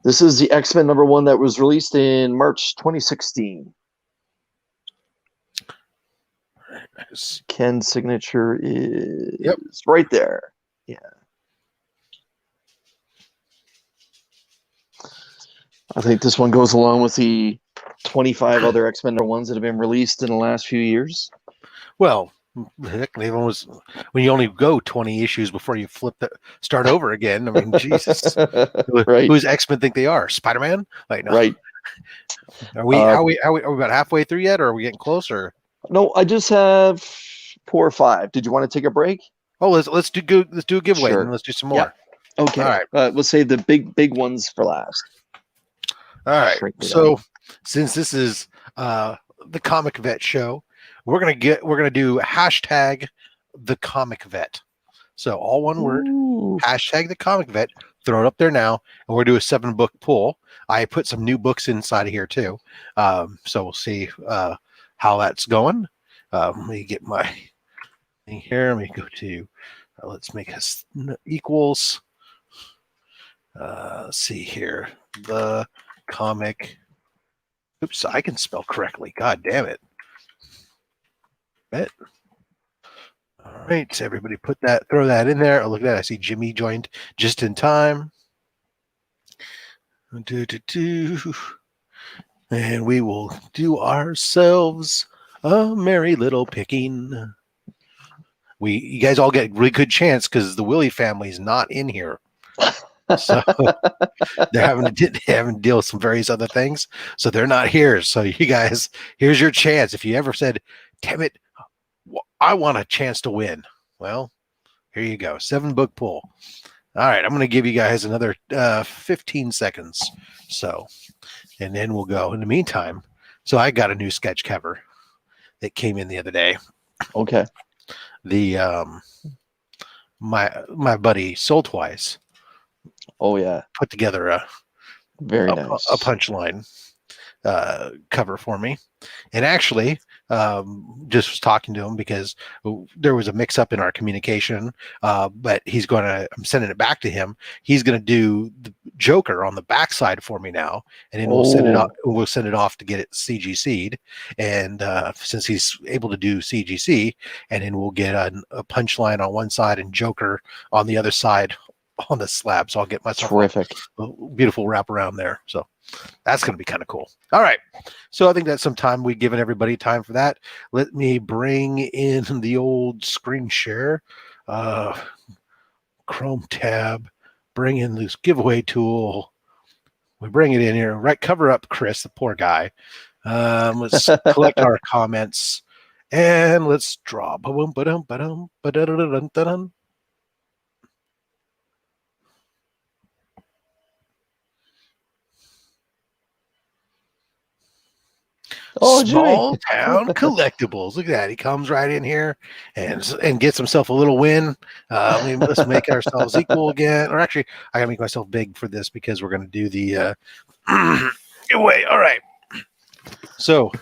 [SPEAKER 2] This is the X-Men number one that was released in March 2016. Ken's signature is right there. Yeah. I think this one goes along with the 25 other X-Men number ones that have been released in the last few years.
[SPEAKER 1] Well, heck, when you only go 20 issues before you start over again. I mean, Jesus.
[SPEAKER 2] Right.
[SPEAKER 1] Who's X-Men think they are? Spider-Man? Like, no.
[SPEAKER 2] Right.
[SPEAKER 1] Are we about halfway through yet, or are we getting closer?
[SPEAKER 2] No, I just have 4 or 5. Did you want to take a break?
[SPEAKER 1] Oh, let's do a giveaway,
[SPEAKER 2] sure.
[SPEAKER 1] And let's do some more.
[SPEAKER 2] Yeah. Okay. All right. We'll save the big ones for last.
[SPEAKER 1] All right. So since this is the Comic Vet show, we're gonna do hashtag the Comic Vet. So all one word, hashtag the Comic Vet. Throw it up there now, and we'll do a 7-book pull. I put some new books inside of here too, so we'll see how that's going. Let me get my thing here. Let me go to. Let's make us equals. Let's see here. The comic. Oops, I can spell correctly. God damn it. Bet. All right, everybody throw that in there. Oh, look at that. I see Jimmy joined just in time. And we will do ourselves a merry little picking. You guys all get a really good chance because the Willie family's not in here. So they're having to deal with some various other things. So they're not here. So you guys, here's your chance. If you ever said, damn it, I want a chance to win. Well, here you go. 7-book pull. All right. I'm going to give you guys another 15 seconds. So, and then we'll go. In the meantime, so I got a new sketch cover that came in the other day.
[SPEAKER 2] Okay.
[SPEAKER 1] The my buddy Soul Twice
[SPEAKER 2] Oh yeah.
[SPEAKER 1] put together
[SPEAKER 2] Very
[SPEAKER 1] a
[SPEAKER 2] nice.
[SPEAKER 1] punchline cover for me. And actually, just was talking to him because there was a mix up in our communication. But I'm sending it back to him. He's going to do the Joker on the backside for me now, and then we'll send it off.
[SPEAKER 2] Oh,
[SPEAKER 1] We'll send it off to get it CGC'd. And since he's able to do CGC, and then we'll get a punchline on one side and Joker on the other side on the slab. So I'll get myself
[SPEAKER 2] terrific.
[SPEAKER 1] a beautiful wrap around there. So that's going to be kind of cool. All right. So I think that's some time. We've given everybody time for that. Let me bring in the old screen share. Chrome tab. Bring in this giveaway tool. We bring it in here. Right. Cover up Chris, the poor guy. Let's collect our comments. And let's draw. Ba-dum, ba-dum, ba-dum, ba-da-da-da-dun, da-dun.
[SPEAKER 2] Oh, Jimmy.
[SPEAKER 1] Small town collectibles. Look at that. He comes right in here and gets himself a little win. Let's make ourselves equal again. Or actually, I gotta make myself big for this because we're gonna do the giveaway. All right. So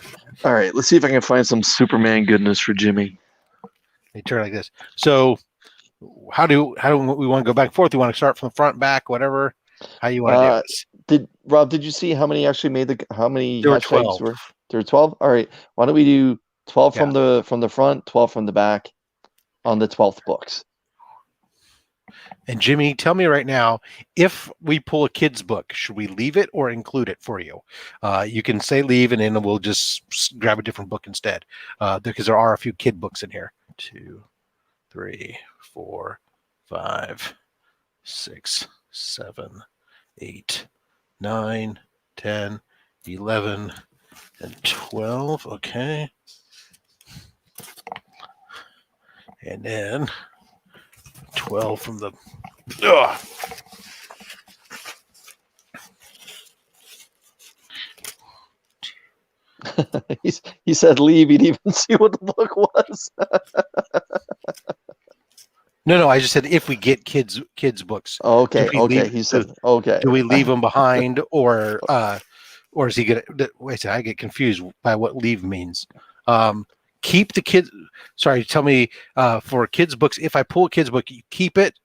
[SPEAKER 2] All right, let's see if I can find some Superman goodness for Jimmy.
[SPEAKER 1] they turn like this. So how do we want to go back and forth? You want to start from the front, back, whatever? How you want to do this?
[SPEAKER 2] Did you see how many actually how many
[SPEAKER 1] There were
[SPEAKER 2] hashtags
[SPEAKER 1] 12.
[SPEAKER 2] were? There were 12? All right. Why don't we do 12 from the front, 12 from the back on the 12th books?
[SPEAKER 1] And Jimmy, tell me right now, if we pull a kid's book, should we leave it or include it for you? You can say leave, and then we'll just grab a different book instead. Because there are a few kid books in here. 2, 3, 4, 5, 6, 7, 8, 9, 10, 11, and 12. Okay. And then 12 from the... Ugh.
[SPEAKER 2] He said leave. He didn't even see what the book was.
[SPEAKER 1] No, I just said if we get kids books.
[SPEAKER 2] Okay. He said okay.
[SPEAKER 1] Do we leave them behind, or is he gonna? Wait a second, I get confused by what leave means. Keep the kids. Sorry, tell me for kids books. If I pull a kids book, you keep it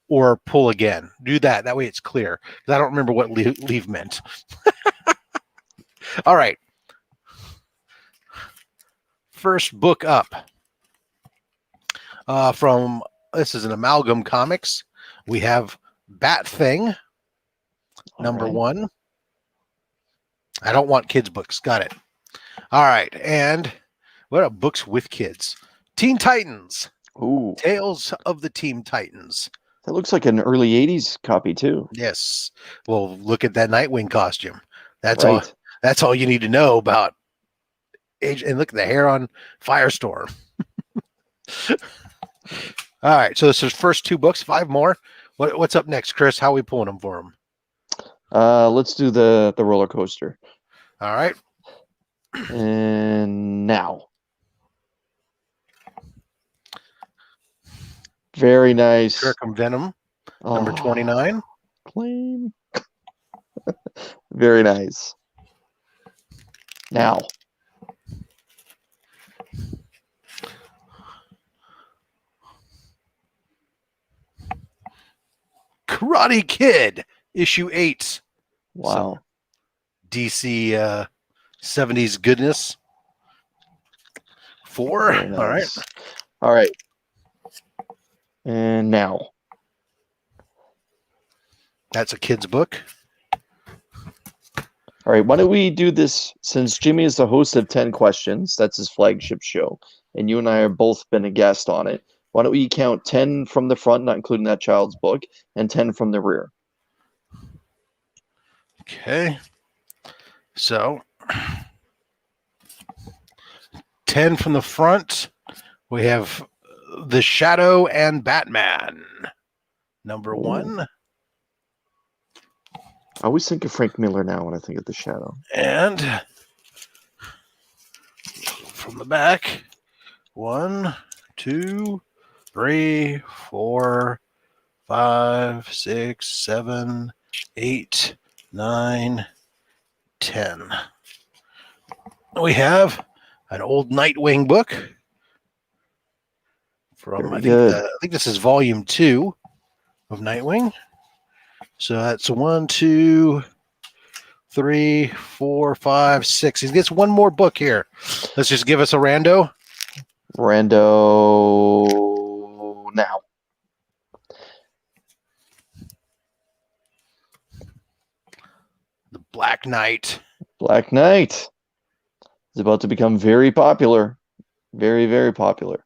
[SPEAKER 1] or pull again. Do that. That way it's clear. Because I don't remember what leave meant. All right. First book up from, this is an Amalgam Comics. We have Bat Thing, number 1. I don't want kids books. Got it. All right. And what are books with kids? Teen Titans.
[SPEAKER 2] Ooh.
[SPEAKER 1] Tales of the Teen Titans.
[SPEAKER 2] That looks like an early 80s copy too.
[SPEAKER 1] Yes. Well, look at that Nightwing costume. That's right. That's all you need to know about age. And look at the hair on Firestorm. All right. So this is first 2 books, 5 more. What's up next, Chris? How are we pulling them for them?
[SPEAKER 2] Let's do the roller coaster.
[SPEAKER 1] All right.
[SPEAKER 2] And now. Very nice.
[SPEAKER 1] Kirkham Venom, number 29.
[SPEAKER 2] Claim. Very nice. Now.
[SPEAKER 1] Karate Kid, issue 8.
[SPEAKER 2] Wow.
[SPEAKER 1] Some DC 70s goodness. 4.
[SPEAKER 2] Nice.
[SPEAKER 1] All right.
[SPEAKER 2] All right. And now.
[SPEAKER 1] That's a kid's book.
[SPEAKER 2] All right. Why don't we do this, since Jimmy is the host of 10 Questions, that's his flagship show, and you and I have both been a guest on it. Why don't we count 10 from the front, not including that child's book, and 10 from the rear?
[SPEAKER 1] Okay. So 10 from the front. We have The Shadow and Batman, number 1.
[SPEAKER 2] I always think of Frank Miller now when I think of The Shadow.
[SPEAKER 1] And from the back, 1, 2, 3, 4, 5, 6, 7, 8, 9, 10. We have an old Nightwing book from
[SPEAKER 2] Very good.
[SPEAKER 1] I think this is volume 2 of Nightwing. So that's 1, 2, 3, 4, 5, 6. He gets one more book here. Let's just give us a rando.
[SPEAKER 2] Rando now.
[SPEAKER 1] The Black Knight.
[SPEAKER 2] Black Knight is about to become very popular. Very, very popular.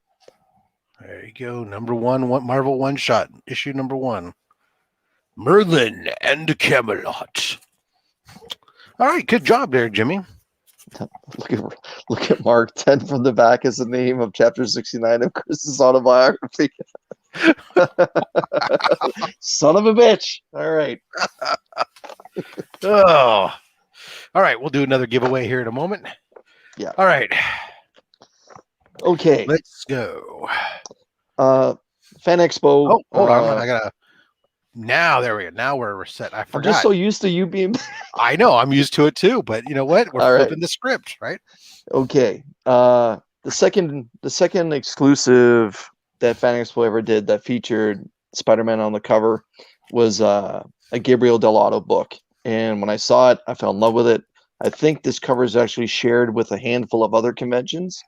[SPEAKER 1] There you go. Number one Marvel one shot. Issue number 1. Merlin and Camelot. All right, good job there, Jimmy.
[SPEAKER 2] Look at Mark. 10 from the back is the name of chapter 69 of Chris's autobiography. Son of a bitch. All right.
[SPEAKER 1] Oh. All right, we'll do another giveaway here in a moment.
[SPEAKER 2] Yeah.
[SPEAKER 1] All right.
[SPEAKER 2] Okay.
[SPEAKER 1] Let's go.
[SPEAKER 2] Fan Expo.
[SPEAKER 1] Oh, hold on. I gotta. Now there we go. Now we're set. I forgot.
[SPEAKER 2] I'm just so used to you being.
[SPEAKER 1] I know. I'm used to it too. But you know what? We're flipping the script, right?
[SPEAKER 2] Okay. The second exclusive that Fan Expo ever did that featured Spider-Man on the cover was a Gabriel Dell'Otto book, and when I saw it, I fell in love with it. I think this cover is actually shared with a handful of other conventions,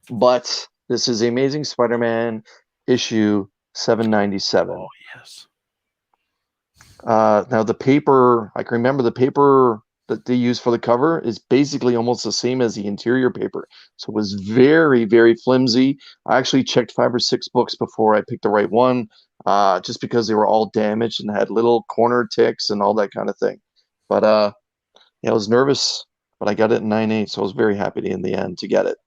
[SPEAKER 2] but this is Amazing Spider-Man issue 797.
[SPEAKER 1] Oh yes.
[SPEAKER 2] Now the paper, I can remember the paper that they use for the cover is basically almost the same as the interior paper. So it was very, very flimsy. I actually checked 5 or 6 books before I picked the right one, just because they were all damaged and had little corner ticks and all that kind of thing. But yeah, I was nervous, but I got it in 9/8, so I was very happy in the end to get it.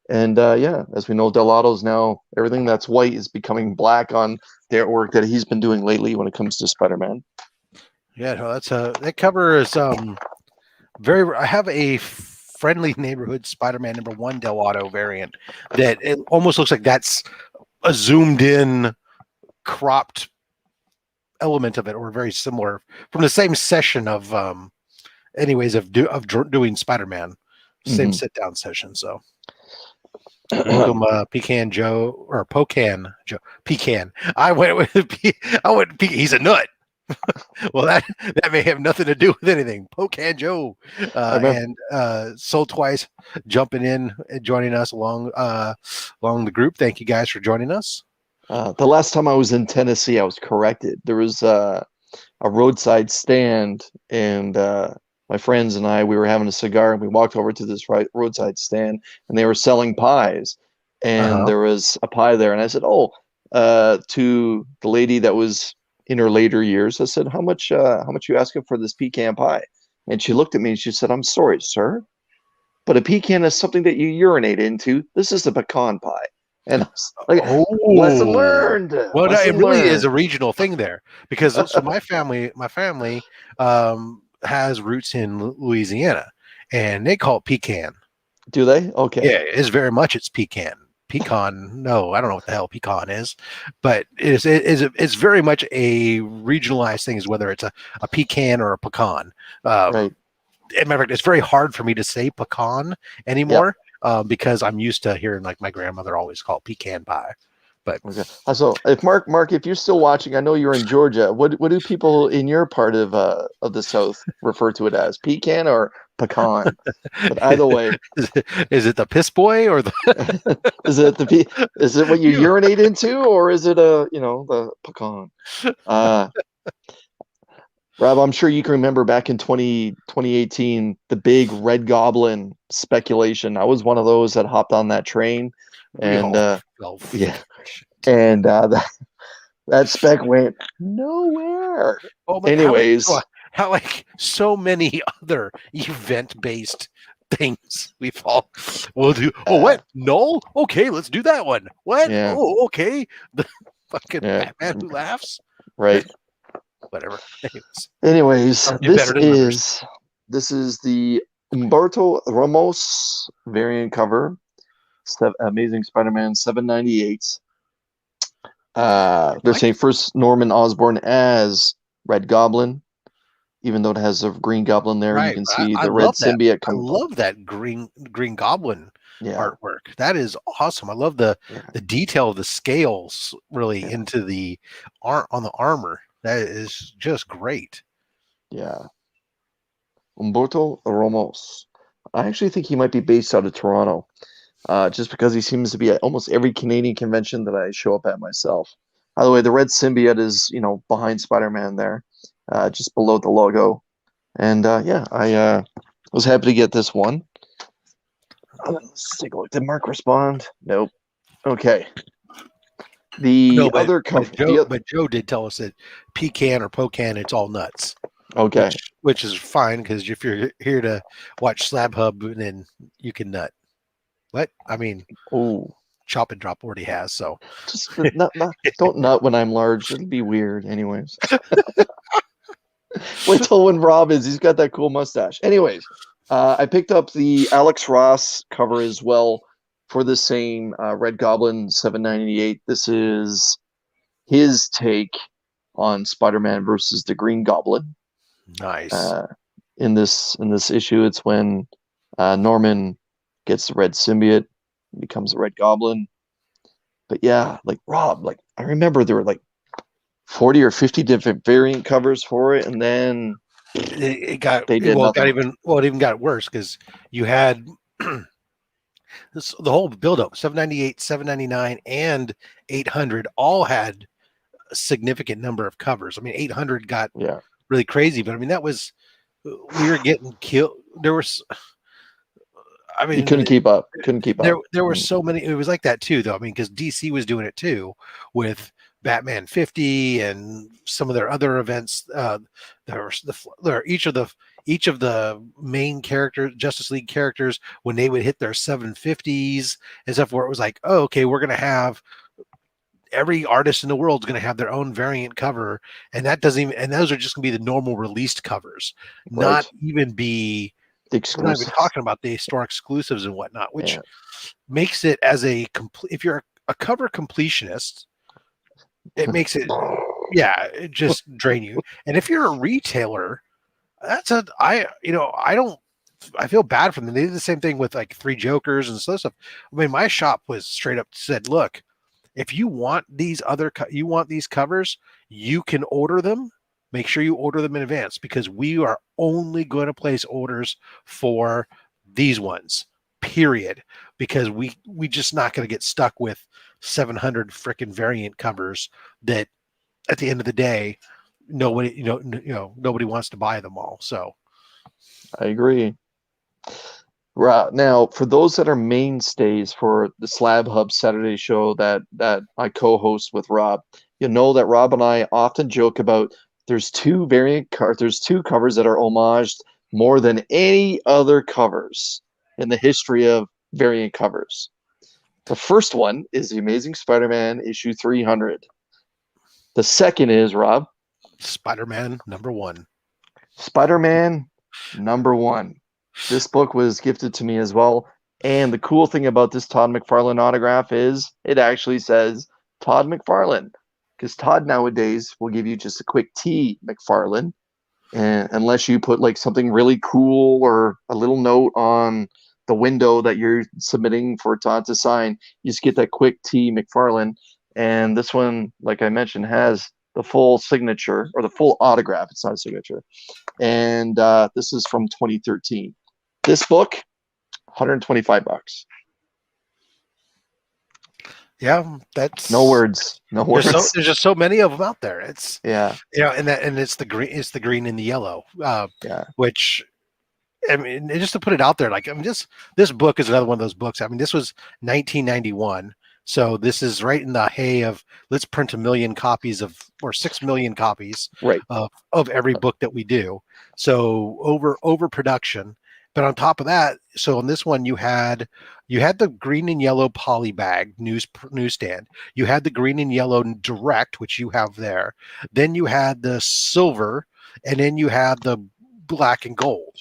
[SPEAKER 2] And yeah, as we know, Dell'Otto's now, everything that's white is becoming black on the artwork that he's been doing lately when it comes to Spider-Man.
[SPEAKER 1] Yeah, no, that cover is very. I have a Friendly Neighborhood Spider-Man #1 Dell'Otto variant that it almost looks like that's a zoomed in, cropped element of it, or very similar from the same session of doing Spider-Man, same sit down session. So. Welcome, Pecan Joe or Pocan Joe. Pecan. I went with he's a nut. Well, that may have nothing to do with anything. Pocan Joe and Soul Twice jumping in and joining us along the group. Thank you guys for joining us.
[SPEAKER 2] The last time I was in Tennessee, I was corrected. There was a roadside stand, and my friends and I, we were having a cigar, and we walked over to this roadside stand, and they were selling pies, and there was a pie there, and I said, "Oh," to the lady that was in her later years, I said, "How much you asking for this pecan pie?" And she looked at me and she said, "I'm sorry, sir, but a pecan is something that you urinate into. This is a pecan pie." And I was like, lesson learned.
[SPEAKER 1] Well,
[SPEAKER 2] lesson
[SPEAKER 1] it really
[SPEAKER 2] learned.
[SPEAKER 1] is a regional thing there, because so my family has roots in Louisiana, and they call it pecan.
[SPEAKER 2] Do they? Okay.
[SPEAKER 1] Yeah, it's pecan. Pecan, no, I don't know what the hell pecan is, but it's very much a regionalized thing, is whether it's a pecan or a pecan.
[SPEAKER 2] Right.
[SPEAKER 1] As a matter of fact, it's very hard for me to say pecan anymore, because I'm used to hearing like my grandmother always call it pecan pie. But
[SPEAKER 2] okay. So if Mark, if you're still watching, I know you're in Georgia. What do people in your part of the South refer to it as? Pecan or pecan? But either way,
[SPEAKER 1] is it the piss boy or the
[SPEAKER 2] is it what you urinate into, or is it the pecan? Rob, I'm sure you can remember back in 2018, the big Red Goblin speculation. I was one of those that hopped on that train, and yeah. And that spec went nowhere.
[SPEAKER 1] Oh,
[SPEAKER 2] anyways,
[SPEAKER 1] how like so many other event-based things we'll do. Oh, what? No? Okay, let's do that one. What?
[SPEAKER 2] Yeah.
[SPEAKER 1] Oh, okay. The fucking Batman who laughs.
[SPEAKER 2] Right.
[SPEAKER 1] Whatever.
[SPEAKER 2] Anyways, this is the Umberto Ramos variant cover. Amazing Spider-Man 798. They're saying first Norman Osborn as Red Goblin, even though it has a Green Goblin there. You
[SPEAKER 1] Right.
[SPEAKER 2] can see
[SPEAKER 1] I
[SPEAKER 2] the red
[SPEAKER 1] love that.
[SPEAKER 2] symbiote
[SPEAKER 1] I
[SPEAKER 2] coming.
[SPEAKER 1] love that Green Goblin
[SPEAKER 2] Yeah,
[SPEAKER 1] artwork. That is awesome. I love the
[SPEAKER 2] yeah,
[SPEAKER 1] detail of the scales really
[SPEAKER 2] yeah,
[SPEAKER 1] into the on the armor. That is just great.
[SPEAKER 2] yeah. Umberto Ramos. I actually think he might be based out of Toronto, just because he seems to be at almost every Canadian convention that I show up at myself. By the way, the red symbiote is, behind Spider-Man there, just below the logo. And yeah, I was happy to get this one. Let's take a look. Did Mark respond? Nope. Okay.
[SPEAKER 1] No,
[SPEAKER 2] The other cover.
[SPEAKER 1] But Joe did tell us that pecan or pocan, it's all nuts,
[SPEAKER 2] Okay.
[SPEAKER 1] which is fine because if you're here to watch Slab Hub, then you can nut. What I mean,
[SPEAKER 2] Oh,
[SPEAKER 1] Chop and Drop already has so.
[SPEAKER 2] just don't nut when I'm large. It'll be weird, anyways. Wait till when Rob is. He's got that cool mustache. Anyways, I picked up the Alex Ross cover as well for the same Red Goblin 798. This is his take on Spider-Man versus the Green Goblin.
[SPEAKER 1] Nice.
[SPEAKER 2] In this issue, it's when Norman gets the red symbiote, becomes the Red Goblin. But yeah, like Rob, like I remember there were like 40 or 50 different variant covers for it, and then
[SPEAKER 1] it got
[SPEAKER 2] they did
[SPEAKER 1] well. It
[SPEAKER 2] nothing.
[SPEAKER 1] it even got worse because you had the whole buildup 798, 799, and 800 all had a significant number of covers. I mean, 800 got
[SPEAKER 2] Yeah,
[SPEAKER 1] really crazy, but I mean that was we were getting killed. There was, I
[SPEAKER 2] you
[SPEAKER 1] mean,
[SPEAKER 2] couldn't keep up. Couldn't keep up.
[SPEAKER 1] there were so many. It was like that too, though. I mean, because DC was doing it too with Batman 50 and some of their other events. There each of the main characters, Justice League characters, when they would hit their 750s and stuff, where it was like, oh, okay, we're gonna have every artist in the world is going to have their own variant cover, and that doesn't even, and those are just going to be the normal released covers, not
[SPEAKER 2] Right.
[SPEAKER 1] even be,
[SPEAKER 2] The
[SPEAKER 1] we're not even
[SPEAKER 2] exclusives.
[SPEAKER 1] talking about the store exclusives and whatnot, which
[SPEAKER 2] Yeah.
[SPEAKER 1] makes it as a complete, if you're a cover completionist, it makes it, yeah, it just drain you. And if you're a retailer, that's a, I don't, I feel bad for them. They did the same thing with like Three Jokers and stuff. I mean, my shop was straight up said, look, if you want these you want these covers, you can order them. Make sure you order them in advance because we are only going to place orders for these ones. Period. Because we just not going to get stuck with 700 freaking variant covers that at the end of the day nobody nobody wants to buy them all. So
[SPEAKER 2] I agree. Right now, for those that are mainstays for the Slab Hub Saturday show that I co-host with Rob, you know that Rob and I often joke about there's two covers that are homaged more than any other covers in the history of variant covers. The first one is The Amazing Spider-Man issue 300. The second is, Rob,
[SPEAKER 1] Spider-Man #1.
[SPEAKER 2] Spider-Man #1. This book was gifted to me as well. And the cool thing about this Todd McFarlane autograph is it actually says Todd McFarlane. Because Todd nowadays will give you just a quick T McFarlane. And unless you put like something really cool or a little note on the window that you're submitting for Todd to sign, you just get that quick T McFarlane. And this one, like I mentioned, has the full signature or the full autograph. It's not a signature. And this is from 2013. This book, $125.
[SPEAKER 1] Yeah, that's
[SPEAKER 2] No words. No words.
[SPEAKER 1] there's just so many of them out there. It's
[SPEAKER 2] Yeah.
[SPEAKER 1] and it's the green and the yellow,
[SPEAKER 2] Yeah.
[SPEAKER 1] which I mean, just to put it out there, like I mean, this book is another one of those books. I mean, this was 1991, so this is right in the hay of let's print 1 million copies of or 6 million copies
[SPEAKER 2] Right.
[SPEAKER 1] of every book that we do. So overproduction. But on top of that, so on this one you had the green and yellow poly bag newsstand. You had the green and yellow direct, which you have there. Then you had the silver, and then you had the black and gold.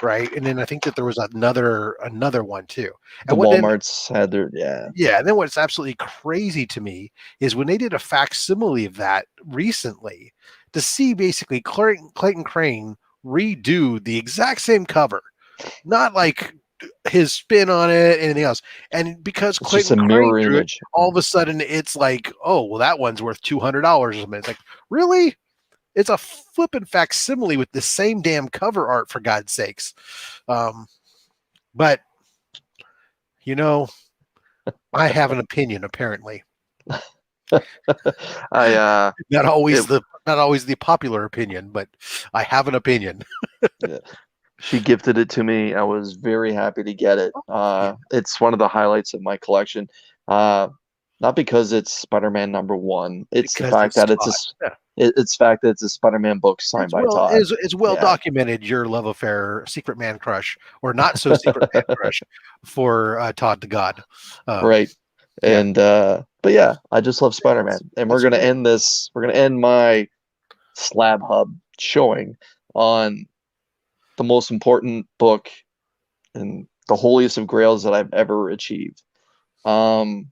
[SPEAKER 1] right? And then I think that there was another one too.
[SPEAKER 2] The
[SPEAKER 1] And what then
[SPEAKER 2] Walmarts had their, yeah.
[SPEAKER 1] yeah, and then what's absolutely crazy to me is when they did a facsimile of that recently, to see basically Clayton Crane redo the exact same cover, not like his spin on it, anything else. And because
[SPEAKER 2] It's just
[SPEAKER 1] Clayton
[SPEAKER 2] a
[SPEAKER 1] Crane
[SPEAKER 2] mirror
[SPEAKER 1] drew it,
[SPEAKER 2] image.
[SPEAKER 1] all of a sudden it's like, oh, well, that one's worth $200 or something. It's like, really? It's a flippin' facsimile with the same damn cover art, for God's sakes. But you know, I have an opinion. Apparently,
[SPEAKER 2] I
[SPEAKER 1] not always
[SPEAKER 2] it,
[SPEAKER 1] the popular opinion, but I have an opinion.
[SPEAKER 2] she gifted it to me. I was very happy to get it.
[SPEAKER 1] Yeah,
[SPEAKER 2] It's one of the highlights of my collection. Not because it's Spider-Man #1. It's the
[SPEAKER 1] because
[SPEAKER 2] fact
[SPEAKER 1] it's
[SPEAKER 2] that
[SPEAKER 1] Todd. Yeah.
[SPEAKER 2] it's the fact that it's a Spider-Man book signed by Todd.
[SPEAKER 1] It's well
[SPEAKER 2] Yeah,
[SPEAKER 1] documented your love affair, secret man crush, or not so secret man crush for Todd the God.
[SPEAKER 2] right.
[SPEAKER 1] Yeah,
[SPEAKER 2] And but yeah, I just love Spider-Man. And we're
[SPEAKER 1] that's
[SPEAKER 2] gonna
[SPEAKER 1] great.
[SPEAKER 2] end this. We're gonna end my Slab Hub showing on the most important book and the holiest of grails that I've ever achieved. Um,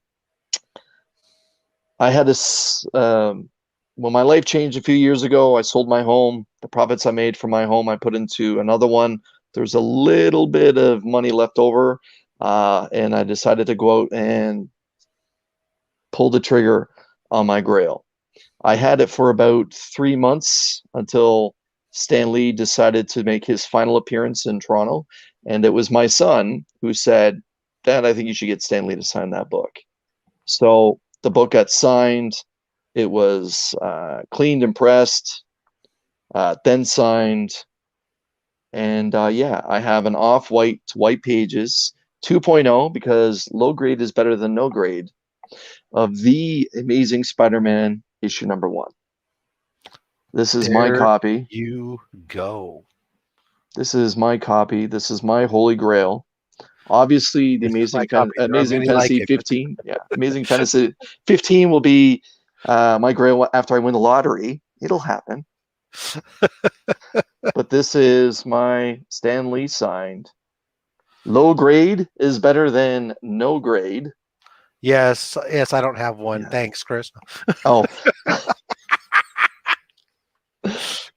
[SPEAKER 2] I had this when my life changed a few years ago. I sold my home. The profits I made from my home, I put into another one. There's a little bit of money left over, and I decided to go out and pull the trigger on my Grail. I had it for about 3 months until Stan Lee decided to make his final appearance in Toronto, and it was my son who said, "Dad, I think you should get Stan Lee to sign that book." So the book got signed. It was cleaned and pressed, then signed. And yeah, I have an off-white to white pages 2.0 because low grade is better than no grade of The Amazing Spider-Man issue #1. This is my
[SPEAKER 1] There
[SPEAKER 2] copy.
[SPEAKER 1] you go.
[SPEAKER 2] This is my copy. This is my holy grail. Obviously, the
[SPEAKER 1] This is my copy. There are
[SPEAKER 2] Amazing
[SPEAKER 1] many like
[SPEAKER 2] Fantasy
[SPEAKER 1] it, but
[SPEAKER 2] 15. Yeah, Amazing Fantasy 15 will be my grail after I win the lottery. It'll happen. But this is my Stan Lee signed. Low grade is better than no grade.
[SPEAKER 1] yes, I don't have one.
[SPEAKER 2] Yeah.
[SPEAKER 1] Thanks, Chris.
[SPEAKER 2] Oh,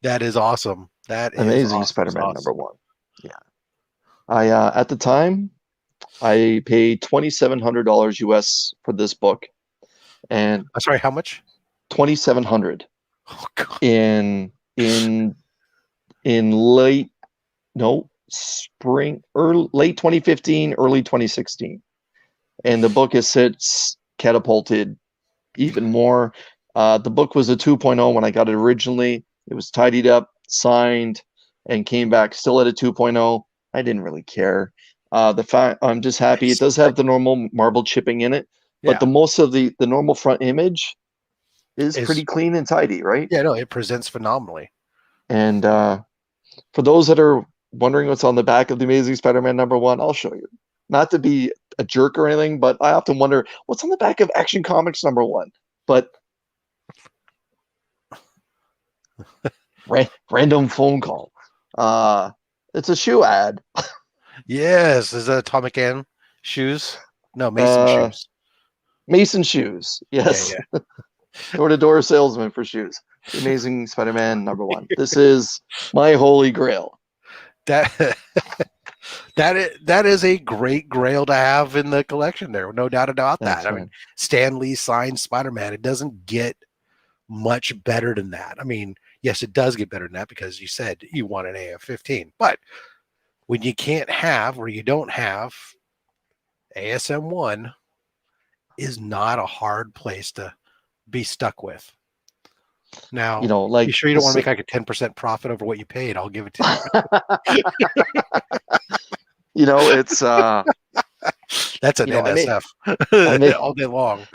[SPEAKER 1] That is awesome. That is
[SPEAKER 2] Amazing
[SPEAKER 1] awesome
[SPEAKER 2] Spider-Man
[SPEAKER 1] sauce.
[SPEAKER 2] #1. Yeah. I at the time I paid $2,700 US for this book, and
[SPEAKER 1] I'm sorry, how much?
[SPEAKER 2] 2,700
[SPEAKER 1] Oh God.
[SPEAKER 2] in in late no spring early late 2015, early 2016, and the book has since catapulted even more. The book was a 2.0 when I got it originally. It was tidied up, signed, and came back still at a 2.0. I didn't really care. The fact I'm just happy it does have the normal marble chipping in it, but
[SPEAKER 1] Yeah,
[SPEAKER 2] most of the normal front image is
[SPEAKER 1] is
[SPEAKER 2] pretty clean and tidy, right?
[SPEAKER 1] yeah, no, it presents phenomenally.
[SPEAKER 2] And for those that are wondering what's on the back of the Amazing Spider-Man #1, I'll show you. Not to be a jerk or anything, but I often wonder what's on the back of Action Comics #1. But random phone call. It's a shoe ad.
[SPEAKER 1] Yes, is that Atomic N shoes? No, Mason
[SPEAKER 2] Uh,
[SPEAKER 1] shoes.
[SPEAKER 2] Mason shoes.
[SPEAKER 1] Yeah,
[SPEAKER 2] Yes,
[SPEAKER 1] yeah.
[SPEAKER 2] door-to-door salesman for shoes. The Amazing Spider-Man #1. This is my holy grail.
[SPEAKER 1] That that is a great grail to have in the collection there. No doubt about that.
[SPEAKER 2] Thanks,
[SPEAKER 1] I mean,
[SPEAKER 2] man.
[SPEAKER 1] Stan Lee signed Spider-Man. It doesn't get much better than that. I mean, yes, it does get better than that because you said you want an AF-15. But when you can't have or you don't have ASM1 is not a hard place to be stuck with.
[SPEAKER 2] You
[SPEAKER 1] Now,
[SPEAKER 2] know,
[SPEAKER 1] you
[SPEAKER 2] like
[SPEAKER 1] sure you don't want to make like a 10% profit over what you paid? I'll give it to
[SPEAKER 2] you know, it's
[SPEAKER 1] you. That's an
[SPEAKER 2] you know, I
[SPEAKER 1] NSF
[SPEAKER 2] made
[SPEAKER 1] all day long.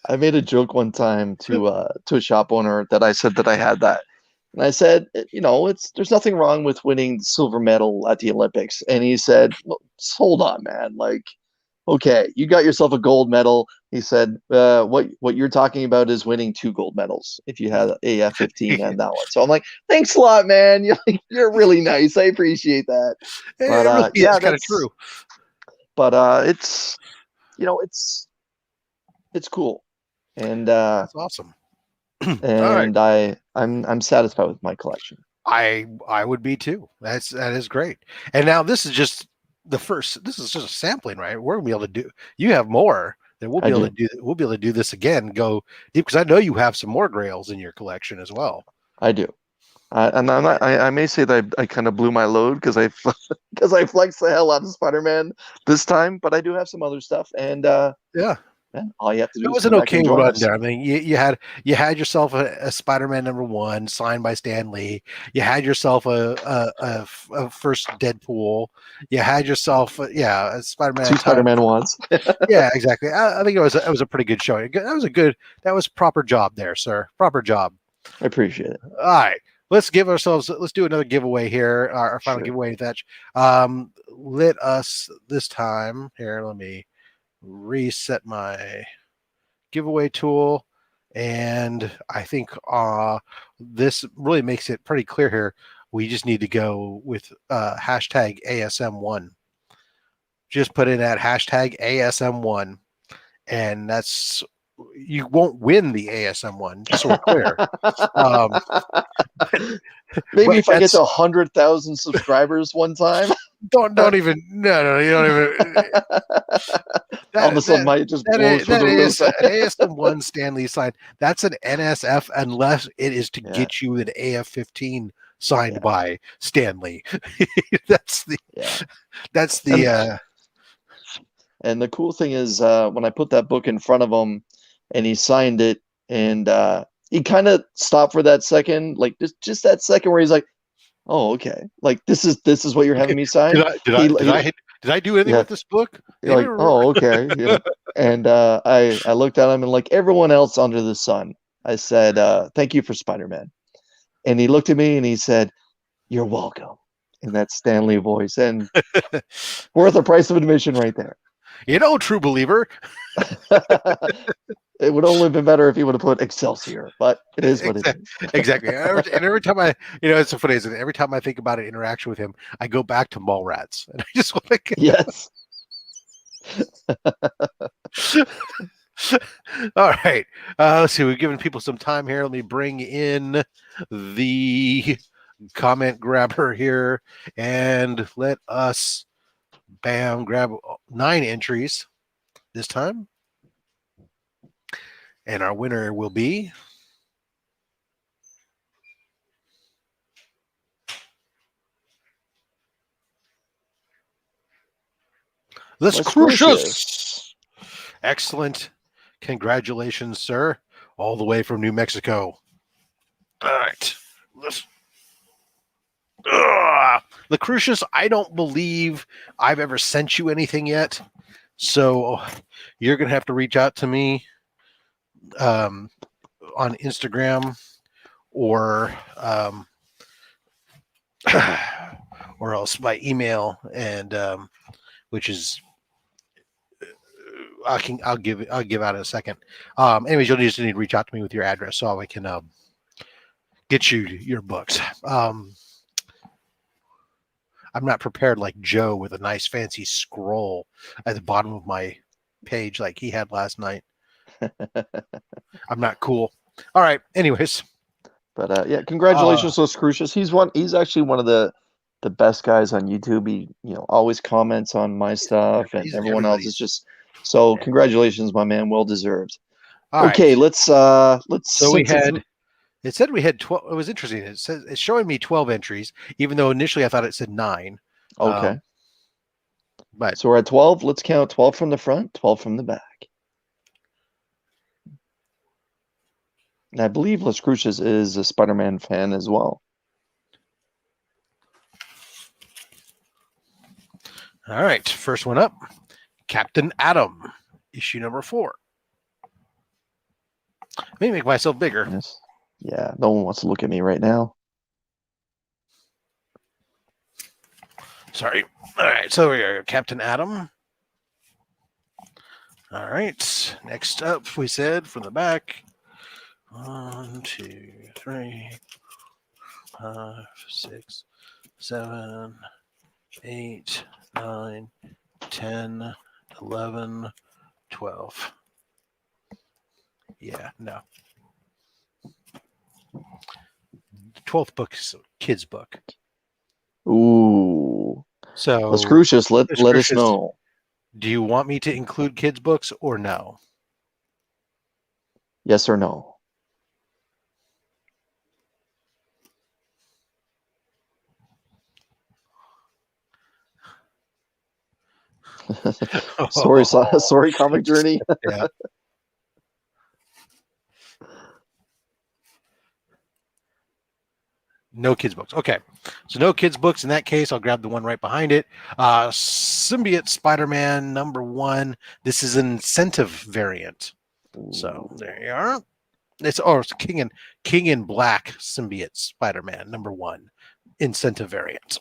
[SPEAKER 2] I made a joke one time to a shop owner that I said that I had that. And I said, you know, it's there's nothing wrong with winning the silver medal at the Olympics. And he said, well, hold on, man. Like okay, you got yourself a gold medal. He said, what you're talking about is winning 2 gold medals if you had a F-15 and that one. So I'm like, thanks a lot, man. You're really nice. I appreciate that. But
[SPEAKER 1] It really is
[SPEAKER 2] yeah,
[SPEAKER 1] kind of true.
[SPEAKER 2] it's it's cool, and
[SPEAKER 1] That's awesome. All right.
[SPEAKER 2] I'm satisfied with my collection.
[SPEAKER 1] I would be too. That is great. And now this is just the first. This is just a sampling, right? We're gonna be able to do. You have more. Then we'll be
[SPEAKER 2] I
[SPEAKER 1] able to
[SPEAKER 2] do.
[SPEAKER 1] do. We'll be able to do this again. Go deep because I know you have some more Grails in your collection as well.
[SPEAKER 2] I do. And I'm not, I may say that I kind of blew my load because I because I flexed the hell out of Spider-Man this time, but I do have some other stuff, and
[SPEAKER 1] Yeah,
[SPEAKER 2] man, all you have to do
[SPEAKER 1] that
[SPEAKER 2] is
[SPEAKER 1] was
[SPEAKER 2] come
[SPEAKER 1] an
[SPEAKER 2] back and
[SPEAKER 1] okay
[SPEAKER 2] join
[SPEAKER 1] run
[SPEAKER 2] us.
[SPEAKER 1] there. I mean, you had yourself a Spider-Man #1 signed by Stan Lee. You had yourself a first Deadpool. You had yourself a Spider-Man
[SPEAKER 2] 2 Spider-Man ones.
[SPEAKER 1] Yeah, exactly. I think it was a pretty good showing. That was proper job there, sir. Proper job.
[SPEAKER 2] I appreciate it.
[SPEAKER 1] All right. Let's do another giveaway here. Our final
[SPEAKER 2] Sure.
[SPEAKER 1] giveaway, Thatch. Let us this time here. Let me reset my giveaway tool. And I think this really makes it pretty clear here. We just need to go with hashtag ASM1. Just put in that hashtag ASM1, and that's you won't win the ASM one, just so we're clear.
[SPEAKER 2] Maybe
[SPEAKER 1] But
[SPEAKER 2] if I get to 100,000 subscribers one time,
[SPEAKER 1] don't even no you don't even
[SPEAKER 2] all of a
[SPEAKER 1] that
[SPEAKER 2] sudden
[SPEAKER 1] that
[SPEAKER 2] might just
[SPEAKER 1] that
[SPEAKER 2] blow
[SPEAKER 1] is,
[SPEAKER 2] through
[SPEAKER 1] that
[SPEAKER 2] the roof.
[SPEAKER 1] is an ASM one Stanley sign. That's an NSF unless it is to
[SPEAKER 2] Yeah,
[SPEAKER 1] get you an AF-15 signed
[SPEAKER 2] yeah,
[SPEAKER 1] by Stanley. that's the
[SPEAKER 2] yeah.
[SPEAKER 1] that's the
[SPEAKER 2] And the cool thing is, when I put that book in front of him, and he signed it, and he kind of stopped for that second, like just that second where he's like, "Oh, okay, like this is what you're having me sign."
[SPEAKER 1] did I do anything
[SPEAKER 2] Yeah,
[SPEAKER 1] with this book?
[SPEAKER 2] you're like, "Oh, okay," And I looked at him, and like everyone else under the sun, I said, "Thank you for Spider-Man." And he looked at me and he said, "You're welcome," in that Stanley voice, and worth the price of admission right there.
[SPEAKER 1] True believer.
[SPEAKER 2] It would only have been better if he would have put Excelsior, but it is what it
[SPEAKER 1] Exactly.
[SPEAKER 2] is.
[SPEAKER 1] Exactly. Every time it's so funny. Is every time I think about an interaction with him, I go back to Mallrats, and I just want
[SPEAKER 2] Yes.
[SPEAKER 1] to. All right. Let's see. We've given people some time here. Let me bring in the comment grabber here, and let us, grab 9 entries this time, and our winner will be. Let's Crucius. Excellent. Congratulations, sir. All the way from New Mexico. All right. Let's. Lucretius, I don't believe I've ever sent you anything yet. So you're going to have to reach out to me on Instagram or or else by email, and which is I'll give out in a second. Anyways, you'll just need to reach out to me with your address so I can get you your books. I'm not prepared like Joe with a nice fancy scroll at the bottom of my page like he had last night. I'm not cool. All right. Anyways,
[SPEAKER 2] But yeah, congratulations to Crucius. He's actually one of the best guys on YouTube. He always comments on my stuff, and
[SPEAKER 1] he's
[SPEAKER 2] everyone else is
[SPEAKER 1] everybody's.
[SPEAKER 2] just so congratulations, my man. Well deserved.
[SPEAKER 1] All
[SPEAKER 2] Okay,
[SPEAKER 1] right.
[SPEAKER 2] let's
[SPEAKER 1] So we
[SPEAKER 2] since it's
[SPEAKER 1] had. It said we had 12. It was interesting. It says it's showing me 12 entries, even though initially I thought it said 9.
[SPEAKER 2] okay.
[SPEAKER 1] But
[SPEAKER 2] So we're at 12. Let's count 12 from the front, 12 from the back. And I believe Las Cruces is a Spider-Man fan as well.
[SPEAKER 1] all right, first one up, Captain Atom, issue number 4. Let me make myself bigger.
[SPEAKER 2] Yes. Yeah, no one wants to look at me right now.
[SPEAKER 1] Sorry. All right, so we are Captain Atom. All right. Next up, we said from the back. 1, 2, 3, 5, 6, 7, 8, 9, 10, 11, 12. Yeah, no. The 12th book is a kid's book.
[SPEAKER 2] Ooh.
[SPEAKER 1] So,
[SPEAKER 2] Let's Crucius, let us
[SPEAKER 1] Crucius,
[SPEAKER 2] know.
[SPEAKER 1] do you want me to include kids' books or no?
[SPEAKER 2] Yes or no? Sorry, Comic Journey.
[SPEAKER 1] Yeah. No kids' books. Okay. So no kids' books. In that case, I'll grab the one right behind it. Symbiote Spider-Man #1. This is an incentive variant. So there you are. It's King in Black Symbiote Spider-Man #1 incentive variant.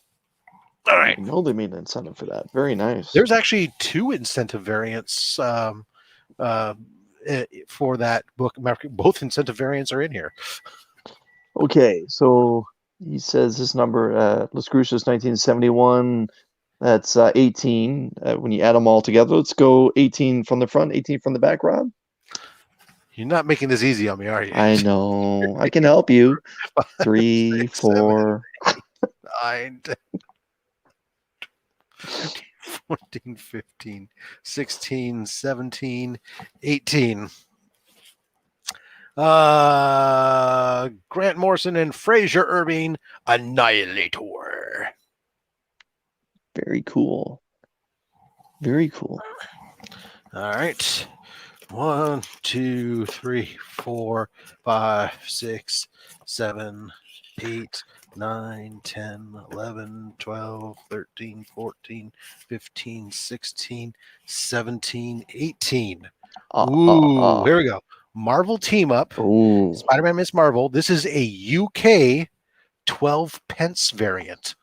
[SPEAKER 1] All right.
[SPEAKER 2] I know they made an incentive for that. Very nice.
[SPEAKER 1] There's actually 2 incentive variants for that book. Both incentive variants are in here.
[SPEAKER 2] Okay, so he says this number, Las Cruces 1971, that's 18. When you add them all together, let's go 18 from the front, 18 from the back, Rob.
[SPEAKER 1] You're not making this easy on me, are you?
[SPEAKER 2] I know. I can help you. 3,
[SPEAKER 1] 6,
[SPEAKER 2] 4.
[SPEAKER 1] 7, 9, 10, 14, 15, 16, 17, 18. Grant Morrison and Fraser Irving, Annihilator.
[SPEAKER 2] Very cool. Very cool.
[SPEAKER 1] All right. 1, 2, 3, 4, 5, 6, 7, 8, 9, 10, 11, 12, 13, 14, 15, 16, 17, 18. Ooh, here we go. Marvel Team Up.
[SPEAKER 2] Ooh.
[SPEAKER 1] Spider-Man Miss Marvel. This is a UK 12 pence variant.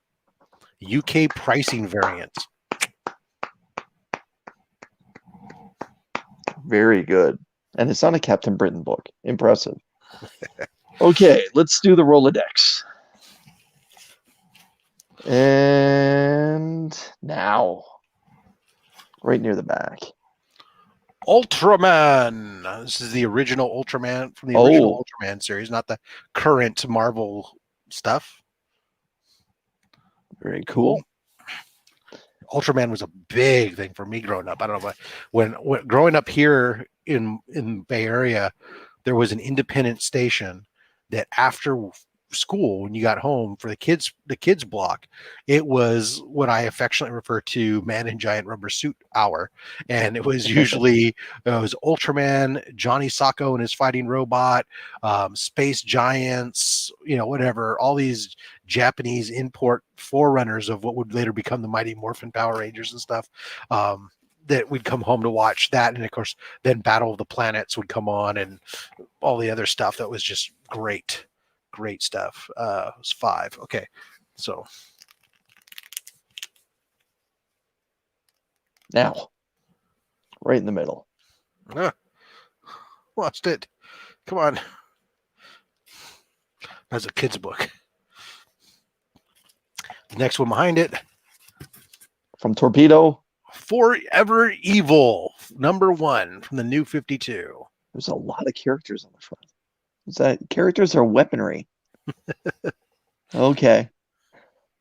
[SPEAKER 1] UK pricing variant.
[SPEAKER 2] Very good. And it's not a Captain Britain book. Impressive. Okay, let's do the Rolodex. And now, right near the back.
[SPEAKER 1] Ultraman. This is the original Ultraman from the original Ultraman series, not the current Marvel stuff.
[SPEAKER 2] Very cool.
[SPEAKER 1] Ultraman was a big thing for me growing up. I don't know, but when growing up here in Bay Area, there was an independent station that after school, when you got home for the kids block, it was what I affectionately refer to Man in Giant Rubber Suit hour. And it was usually it was Ultraman, Johnny Sacco and his fighting robot, Space Giants, whatever, all these Japanese import forerunners of what would later become the Mighty Morphin Power Rangers and stuff. That we'd come home to watch that, and of course then Battle of the Planets would come on and all the other stuff that was just great stuff. It was 5. Okay, so
[SPEAKER 2] now right in the middle.
[SPEAKER 1] Lost it. Come on. That's a kid's book. The next one behind it,
[SPEAKER 2] from Torpedo,
[SPEAKER 1] Forever Evil, #1 from the New 52.
[SPEAKER 2] There's a lot of characters on the front. Is that characters or weaponry? Okay.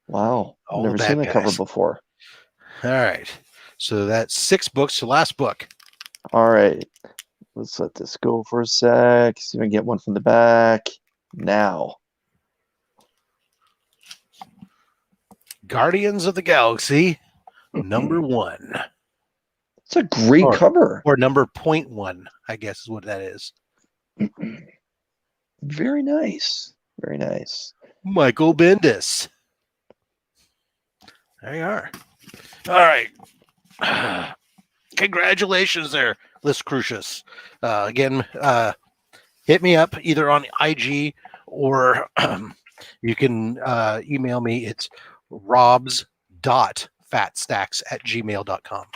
[SPEAKER 2] Wow. I've never seen that cover before.
[SPEAKER 1] All right. So that's 6 books. The last book.
[SPEAKER 2] All right. Let's let this go for a sec. See if I can get one from the back. Now.
[SPEAKER 1] Guardians of the Galaxy, #1.
[SPEAKER 2] It's a great cover.
[SPEAKER 1] Or #.1, I guess is what that is.
[SPEAKER 2] Very nice. Very nice.
[SPEAKER 1] Michael Bendis. There you are. All right. Congratulations there, Las Cruces. Again, hit me up either on IG or you can email me. It's robs.fatstacks@gmail.com.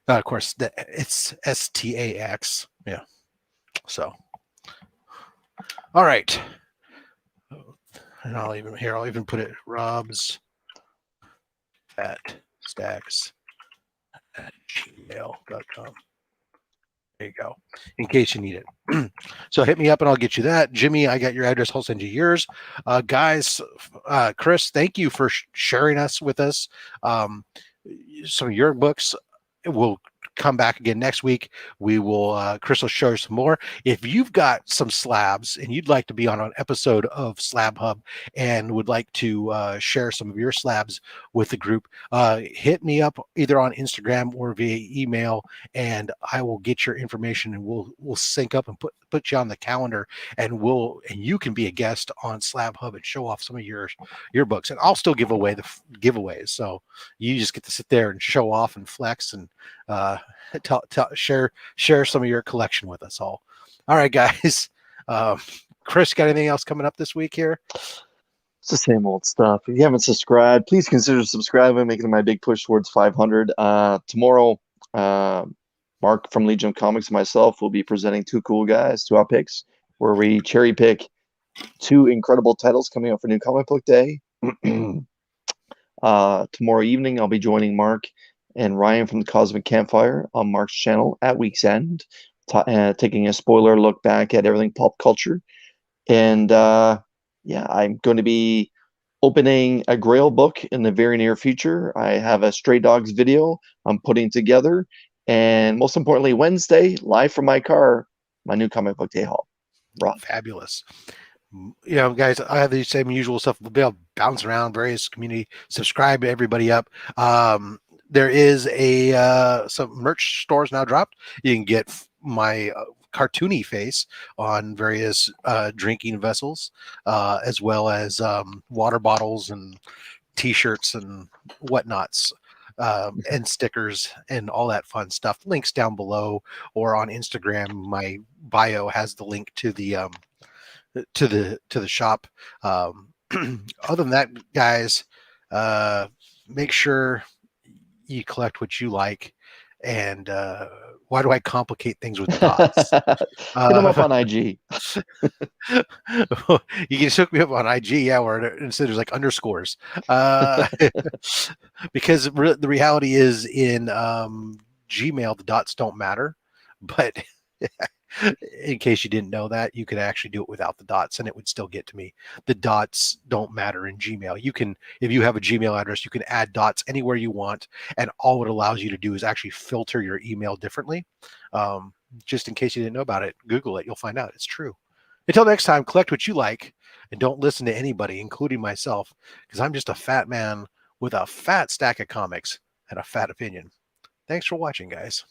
[SPEAKER 1] Of course, it's STAX. Yeah. So, all right. And I'll even put it Rob's at stacks at gmail.com. There you go. In case you need it. So hit me up and I'll get you that. Jimmy, I got your address. I'll send you yours. Guys, Chris, thank you for sharing us with us. Some of your books. We'll come back again next week. We will, Chris will show you some more. If you've got some slabs and you'd like to be on an episode of Slab Hub and would like to share some of your slabs with the group, hit me up either on Instagram or via email, and I will get your information and we'll sync up and put you on the calendar, and you can be a guest on Slab Hub and show off some of your books, and I'll still give away the giveaways. So you just get to sit there and show off and flex and share some of your collection with us all. All right, guys. Chris, got anything else coming up this week here?
[SPEAKER 2] It's the same old stuff. If you haven't subscribed, please consider subscribing, making my big push towards 500. Tomorrow, Mark from Legion of Comics and myself will be presenting two hot picks, where we cherry pick two incredible titles coming out for New Comic Book Day. Tomorrow evening, I'll be joining Mark and Ryan from the Cosmic Campfire on Mark's channel at Week's End, taking a spoiler look back at everything pop culture. And I'm going to be opening a Grail book in the very near future. I have a Stray Dogs video I'm putting together. And most importantly, Wednesday, live from my car, my New Comic Book Day haul. Rob.
[SPEAKER 1] Fabulous. Guys, I have the same usual stuff. We'll be able to bounce around various community, subscribe to everybody up. There is some merch stores now dropped. You can get my cartoony face on various drinking vessels, as well as water bottles and t-shirts and whatnots, and stickers and all that fun stuff. Links down below or on Instagram. My bio has the link to the shop. Other than that, guys, make sure you collect what you like. And why do I complicate things with dots?
[SPEAKER 2] Hit them up on IG.
[SPEAKER 1] You can hook me up on IG, yeah, where instead there's like underscores. Because the reality is in Gmail, the dots don't matter. But in case you didn't know that, you could actually do it without the dots and it would still get to me. The dots don't matter in Gmail. You can, if you have a Gmail address, you can add dots anywhere you want, and all it allows you to do is actually filter your email differently. Just in case you didn't know about it, Google it, you'll find out it's true. Until next time, collect what you like and don't listen to anybody, including myself, because I'm just a fat man with a fat stack of comics and a fat opinion. Thanks for watching, guys.